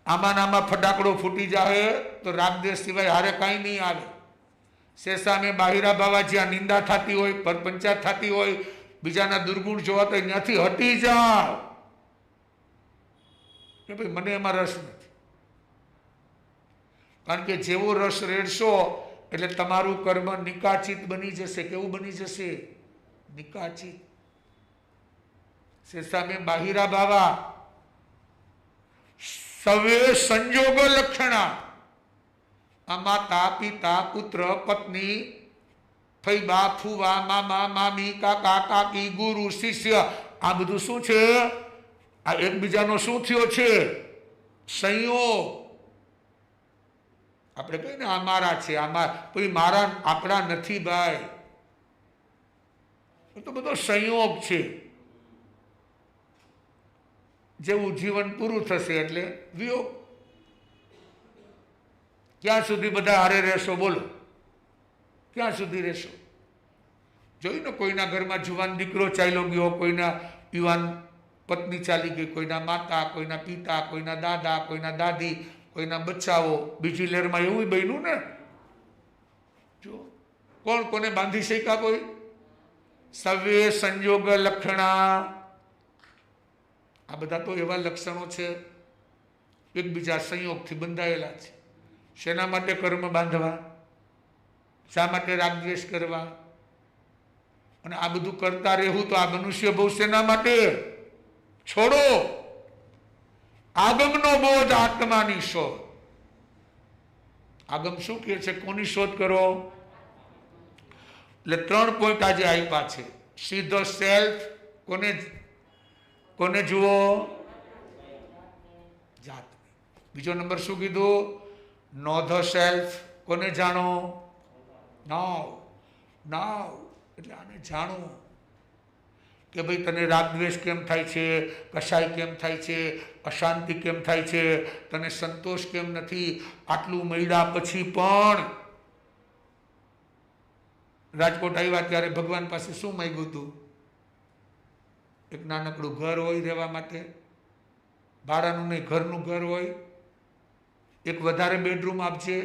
આમાં ફટાકડો ફૂટી જાય તો રાગદેશ સિવાય હારે કાંઈ નહીં આવે. શેષામે બાહિરા ભાવા. જ્યાં નિંદા થતી હોય, પરપંચાત થતી હોય, બીજાના દુર્ગુણ જોવા તો ત્યાંથી હટી જાઓ કે ભાઈ મને એમાં રસ નથી. કારણ કે જેવો રસ રેડશો એટલે તમારું કર્મ નિકાચિત બની જશે. કેવું બની જશે? નિકાચિત. શેષામે બાહિરા ભાવા. સવે સંજોગ લક્ષણા. આ માતા, પિતા, પુત્ર, પત્ની, ફૈબા, ફુવા, મામા, મામી, કાકા, કાકી, ગુરુ, શિષ્ય, આ બધું શું છે? આ એકબીજાનો શું થયો છે? સંયોગ. આપણે કહીએ ને આ મારા છે, કોઈ મારા આપણા નથી ભાઈ. એ તો બધો સંયોગ છે. જેવું જીવન પૂરું થશે એટલે વિયોગ. ક્યાં સુધી બધા હારે રહેશો? બોલો, ક્યાં સુધી રહેશો? જોયું ને, કોઈના ઘરમાં જુવાન દીકરો ચાલ્યો ગયો, કોઈના યુવાન પત્ની ચાલી ગઈ, કોઈના માતા, કોઈના પિતા, કોઈના દાદા, કોઈના દાદી, કોઈના બચ્ચાઓ. બીજી લહેરમાં એવું બન્યું ને. જો કોણ કોને બાંધી શક્યા? કોઈ. સવે સંજોગ લક્ષણા. આ બધા તો એવા લક્ષણો છે, એકબીજા સંયોગથી બંધાયેલા છે. શેના માટે કર્મ બાંધવા? શા માટે રાગદ્વેષ કરવા? અને આ બધું કરતા રહેવું તો આ મનુષ્ય બહુ શેના માટે? છોડો. આગમનો બોધ, આત્માની શોધ. આગમ શું કહે છે? કોની શોધ કરો? એટલે 3 પોઈન્ટ આજે આપ્યા છે. સીધો સેલ્ફ, કોને જુઓ? જાત. બીજો નંબર શું કીધું? નો ધ સેલ્ફ, કોને જાણો? નાવ એટલે આને જાણો કે ભાઈ તને રાગ દ્વેષ કેમ થાય છે, કશાય કેમ થાય છે, અશાંતિ કેમ થાય છે, તને સંતોષ કેમ નથી. આટલું મળ્યા પછી પણ રાજકોટ આવ્યા ત્યારે ભગવાન પાસે શું માંગ્યું હતું? એક નાનકડું ઘર હોય રહેવા માટે, ભાડાનું નહીં, ઘરનું ઘર હોય. એક વધારે બેડરૂમ આપજે,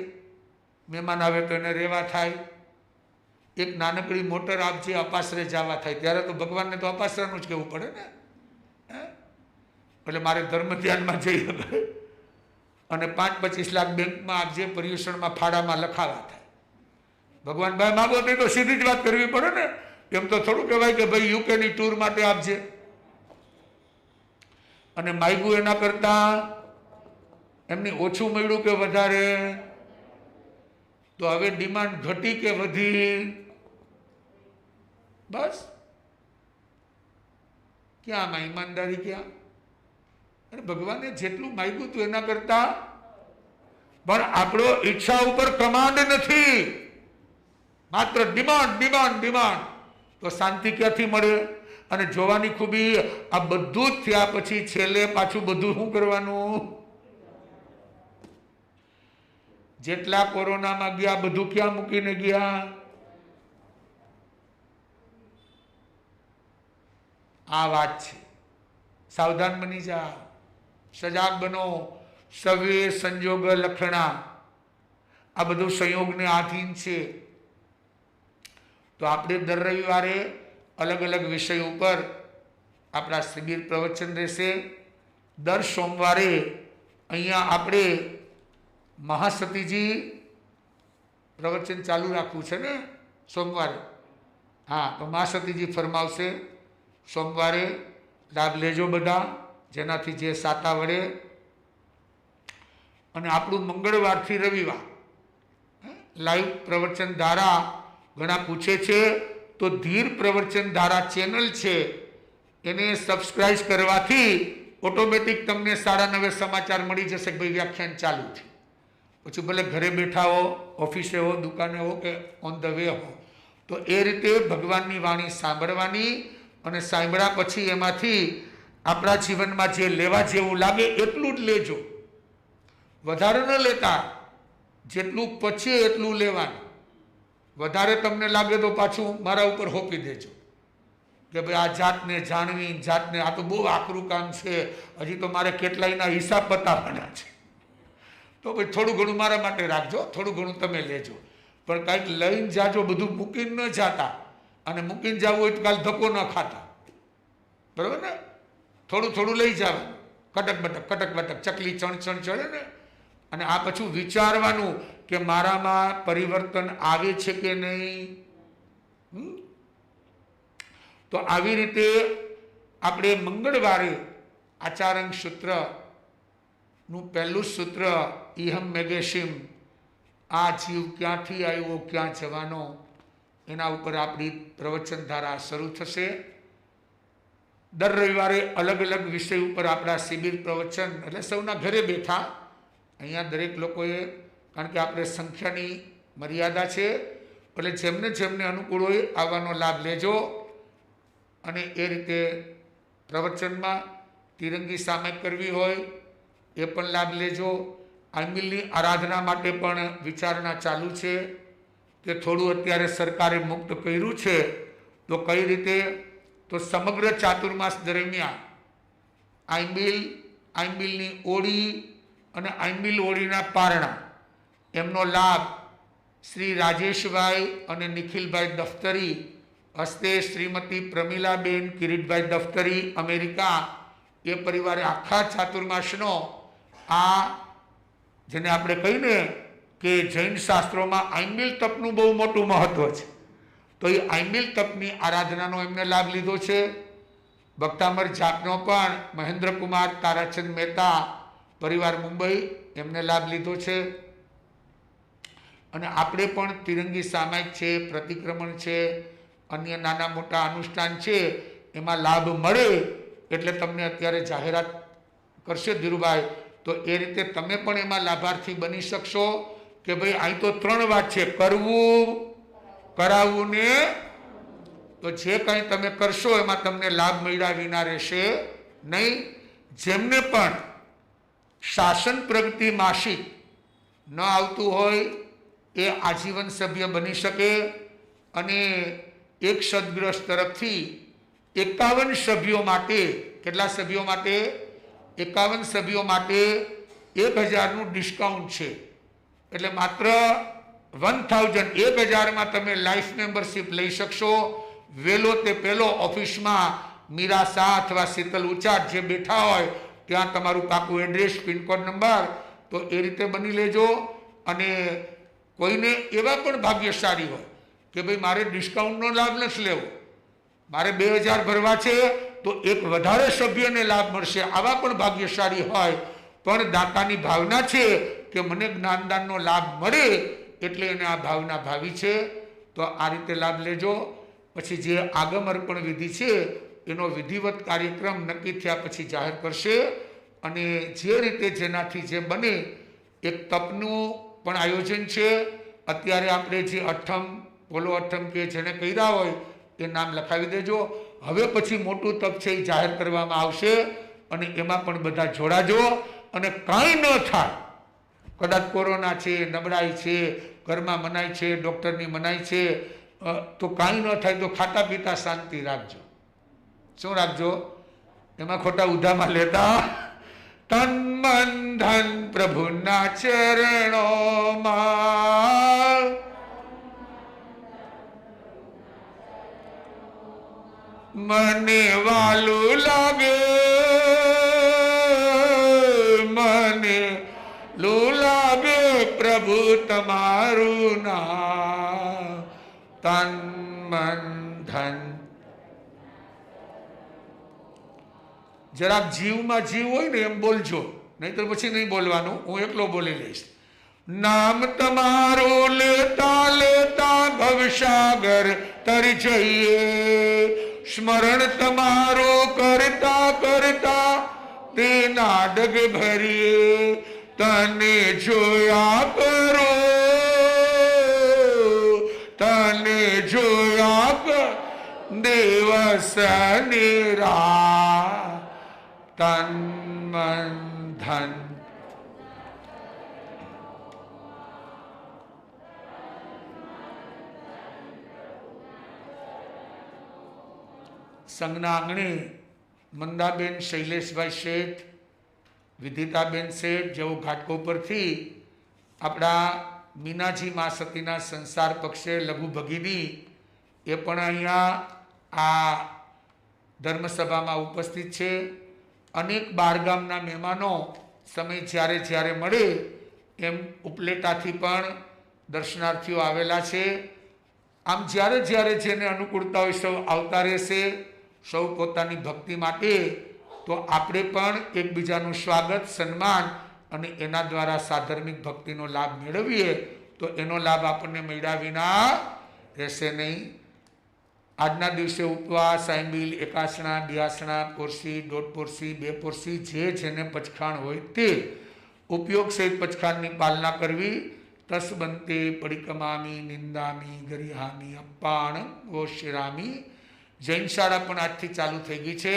મહેમાન આવે તો એને રહેવા થાય. એક નાનકડી મોટર આપજે, અપાસરે જવા થાય. ત્યારે તો ભગવાનને તો અપાસરાનું જ કહેવું પડે ને. એટલે મારે ધર્મ ધ્યાનમાં જઈ શકે. અને 5-25 લાખ બેંકમાં આપજે, પર્યુષણમાં ફાળામાં લખાવા થાય. ભગવાન ભાઈ માગો નહીં તો સીધી જ વાત કરવી પડે ને. એમ તો થોડું કહેવાય કે ભાઈ યુકેની ટૂર માટે આપજે. અને માગ્યું એના કરતા એમની ઓછું મળ્યું કે વધારે? તો હવે ડિમાન્ડ ઘટી કે વધી? બસ ક્યાં આમાં ઈમાનદારી ક્યાં? અને ભગવાને જેટલું માગ્યું હતું એના કરતા પણ આપણો ઈચ્છા ઉપર કમાન્ડ નથી, માત્ર ડિમાન્ડ. તો શાંતિ ક્યાંથી મળે? અને જોવાની ખૂબી આ બધું જ થયા પછી છેલ્લે પાછું બધું શું કરવાનું? જેટલા કોરોનામાં ગયા બધું ક્યાં મૂકીને ગયા? આ વાત છે. સાવધાન બની જા, સજાગ બનો. સવે સંજોગ લક્ષણા, આ બધું સંયોગને આધીન છે. તો આપણે દર રવિવારે અલગ અલગ વિષય ઉપર આપણા શિબિર પ્રવચન રહેશે. દર સોમવારે અહીંયા આપણે મહાસતીજી પ્રવચન ચાલુ રાખવું છે ને સોમવારે. હા, તો મહાસતીજી ફરમાવશે સોમવારે. લાભ લેજો બધા, જેનાથી જે સાતા વડે. અને આપણું મંગળવારથી રવિવાર લાઈવ પ્રવચન ધારા. ઘણા પૂછે છે તો ધીર પ્રવચન ધારા ચેનલ છે, એને સબસ્ક્રાઇબ કરવાથી ઓટોમેટિક તમને 9:30 સમાચાર મળી જશે કે ભાઈ વ્યાખ્યાન ચાલુ છે. પછી ભલે ઘરે બેઠા હો, ઓફિસે હો, દુકાને હો કે ઓન ધ વે હો, તો એ રીતે ભગવાનની વાણી સાંભળવાની. અને સાંભળ્યા પછી એમાંથી આપણા જીવનમાં જે લેવા જેવું લાગે એટલું જ લેજો, વધારે ન લેતા. જેટલું પચે એટલું લેવાનું. વધારે તમને લાગે તો પાછું મારા ઉપર હોપી દેજો કે ભાઈ આ જાતને જાણવી, જાતને આ તો બહુ આકરું કામ છે, હજી તો મારે કેટલાયના હિસાબ બતાવવાના છે. તો ભાઈ થોડું ઘણું મારા માટે રાખજો, થોડું ઘણું તમે લેજો. પણ કાંઈક લઈને જાજો, બધું મૂકીને ન જાતા. અને મૂકીને જવું હોય તો કાલ ધક્કો ન ખાતા, બરાબર ને? થોડું થોડું લઈ જવાનું, કટક બટક ચકલી ચણ ચડે ને. અને આ પછી વિચારવાનું કે મારામાં પરિવર્તન આવે છે કે નહીં. તો આવી રીતે આપણે મંગળવારે આચારંગ સૂત્રનું પહેલું સૂત્ર ઇહમ મેગેશિમ, આ જીવ ક્યાંથી આવ્યો ક્યાં જવાનો, એના ઉપર આપણી પ્રવચન ધારા શરૂ થશે. દર રવિવારે અલગ અલગ વિષય ઉપર આપણા શિબિર પ્રવચન, એટલે સૌના ઘરે બેઠા. અહીંયા દરેક લોકોએ, કારણ કે આપણે સંખ્યાની મર્યાદા છે, એટલે જેમને જેમને અનુકૂળ હોય આવવાનો લાભ લેજો. અને એ રીતે પ્રવચનમાં તિરંગી સામયિક કરવી હોય એ પણ લાભ લેજો. આંબિલની આરાધના માટે પણ વિચારણા ચાલુ છે કે થોડું અત્યારે સરકારે મુક્ત કર્યું છે, તો કઈ રીતે? તો સમગ્ર ચાતુર્માસ દરમિયાન આંબિલની ઓળી અને આંબિલ ઓળીના પારણા એમનો લાભ શ્રી રાજેશભાઈ અને નિખિલભાઈ દફતરી હસ્તે શ્રીમતી પ્રમીલાબેન કિરીટભાઈ દફતરી અમેરિકા, એ પરિવારે આખા ચાતુર્માસનો આ, જેને આપણે કહીને કે જૈન શાસ્ત્રોમાં આંબિલ તપનું બહુ મોટું મહત્વ છે, તો એ આંબિલ તપની આરાધનાનો એમને લાભ લીધો છે. ભક્તામર જાપનો પણ મહેન્દ્રકુમાર તારાચંદ મહેતા પરિવાર મુંબઈ, એમને લાભ લીધો છે. અને આપણે પણ તિરંગી સામાયિક છે, પ્રતિક્રમણ છે, અન્ય નાના મોટા અનુષ્ઠાન છે એમાં લાભ મળે એટલે તમને અત્યારે જાહેરાત કરશે ધીરુભાઈ, તો એ રીતે તમે પણ એમાં લાભાર્થી બની શકશો કે ભાઈ અહીં તો 3 વાત છે, કરવું, કરાવવું ને, તો જે કંઈ તમે કરશો એમાં તમને લાભ મળ્યા વિના રહેશે નહીં. જેમને પણ શાસન પ્રગતિ માસિક ન આવતું હોય એ આજીવન સભ્ય બની શકે અને એક સદગ્રસ્ત તરફથી 51 સભ્યો માટે, કેટલા સભ્યો માટે? 51 સભ્યો માટે 1000નું ડિસ્કાઉન્ટ છે. એટલે માત્ર 1000માં તમે લાઈફ મેમ્બરશીપ લઈ શકશો. વહેલો તે પહેલો ઓફિસમાં મીરા શાહ અથવા શીતલ ઉચાટ જે બેઠા હોય ત્યાં તમારું પાકું એડ્રેસ, પિનકોડ નંબર, તો એ રીતે બની લેજો. અને કોઈને એવા પણ ભાગ્યશાળી હોય કે ભાઈ મારે ડિસ્કાઉન્ટનો લાભ નથી લેવો, મારે 2000 ભરવા છે તો એક વધારે સભ્યને લાભ મળશે, આવા પણ ભાગ્યશાળી હોય પણ દાતાની ભાવના છે કે મને જ્ઞાનદાનનો લાભ મળે એટલે એને આ ભાવના ભાવી છે. તો આ રીતે લાભ લેજો. પછી જે આગમ અર્પણ વિધિ છે એનો વિધિવત કાર્યક્રમ નક્કી થયા પછી જાહેર કરશે. અને જે રીતે જેનાથી જે બને, એક તપનું પણ આયોજન છે. અત્યારે આપણે જે અઠમ, પોલો અઠમ કે જેને કર્યા હોય એ નામ લખાવી દેજો. હવે પછી મોટું તપ છે એ જાહેર કરવામાં આવશે અને એમાં પણ બધા જોડાજો. અને કાંઈ ન થાય, કદાચ કોરોના છે, નબળાઈ છે, ઘરમાં મનાઈ છે, ડૉક્ટરની મનાઈ છે, તો કાંઈ ન થાય તો ખાતા પીતા શાંતિ રાખજો. શું રાખજો? એમાં ખોટા ઉધામાં લેતા. તન મન ધન પ્રભુના ચરણોમાં, મને વાલું લાગે, મને લું લાગે પ્રભુ તમારું નામ. તન મન ધન. જરાક જીવમાં જીવ હોય ને એમ બોલજો, નહીં તો પછી નહીં બોલવાનું, હું એકલો બોલી લઈશ. નામ તમારું લેતા લેતા ભવસાગર તરી જઈએ, સ્મરણ તમારું કરતા કરતા તે નાડગ ભરીએ. તને જોયા કરો, તને જોયા કર દિવસ ને રાત. તન મન ધન. સંઘના આંગણે મંદાબેન શૈલેષભાઈ શેઠ, વિધિતાબેન શેઠ જેઓ ઘાટકોપરથી આપણા મીનાજી મા સતીના સંસાર પક્ષે લઘુ ભગીની એ પણ અહીંયા આ ધર્મસભામાં ઉપસ્થિત છે. અનેક બારગામના મહેમાનો સમય જ્યારે જ્યારે મળે એમ ઉપલેટાથી પણ દર્શનાર્થીઓ આવેલા છે. આમ જ્યારે જ્યારે જેને અનુકૂળતા હોય સૌ આવતા રહેશે, સૌ પોતાની ભક્તિ માટે. તો આપણે પણ એકબીજાનું સ્વાગત, સન્માન અને એના દ્વારા સાધર્મિક ભક્તિનો લાભ મેળવીએ તો એનો લાભ આપણને મળ્યા વિના રહેશે નહીં. આજના દિવસે ઉપવાસ, આંબીલ, એકાસણા, બ્યાસણા, પોરસી, 1.5 પોરસી, 2 પોરસી, જે જેને પચખાણ હોય તે ઉપયોગ સહિત પચખાણની પાલના કરવી. તસબંતે પરિકમામી નિંદામી ગરિહામી અપ્પાણ ગોશિરામી. જૈન શાળા પણ આજથી ચાલુ થઈ ગઈ છે.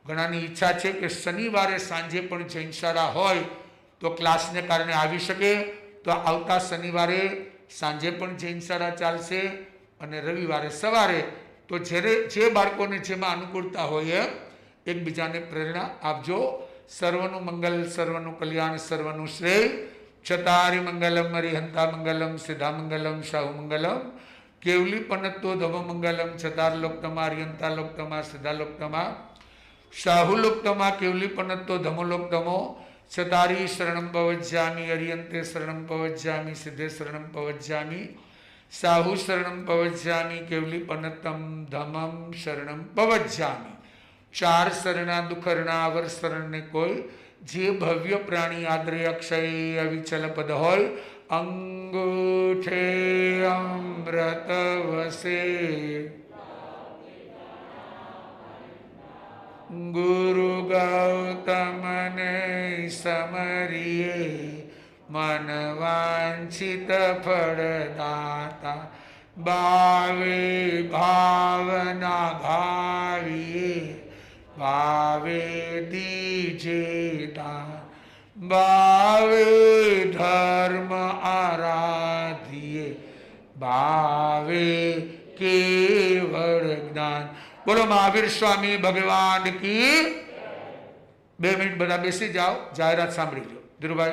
ઘણાની ઈચ્છા છે કે શનિવારે સાંજે પણ જૈન શાળા હોય તો ક્લાસને કારણે આવી શકે, તો આવતા શનિવારે સાંજે પણ જૈન શાળા ચાલશે અને રવિવારે સવારે. તો જે બાળકોને જેમાં અનુકૂળતા હોય એકબીજાને પ્રેરણા આપજો. સર્વનું મંગલ, સર્વનું કલ્યાણ, સર્વનું શ્રેય. ચતારી મંગલમ હરિહંતા મંગલમ, સિદ્ધા મંગલમ, શાહુ મંગલમ, કેવલી પનત્તો ધમ મંગલમ. ચતાર લોકતમા, હરિહંતા લોકતમા, સિદ્ધા લોકતમા, શાહુ લોકતમા, કેવલી પનત્તો ધમો લોકતમો. ચતારી શરણમ પવજ્જામિ, હરિયંતે શરણમ પવજ્જામિ, સિદ્ધે શરણમ પવજ્જામિ, સાહુ શરણમ પવજ્જામિ, કેવલી પનત્તમ ધમમ શરણમ પવજ્જામિ. 4 શરણા દુખરણા અવર શરણ ને કોઈ. જે ભવ્ય પ્રાણી આદરે અક્ષય અવિચલ પદ હોય અંગૂઠે અમૃત વસે ગુરુ ગૌતમને સમરીએ મન વાંછિત ફળદાતા ભાવે ભાવના ભાવીએ ભાવે દીજે દાન ભાવે ધર્મ આરાધીએ ભાવે કેવળ જ્ઞાન. બોલો મહાવીર સ્વામી ભગવાન કી. 2 મિનિટ બધા બેસી જાઓ, જાહેરાત સાંભળી લો. ધીરુભાઈ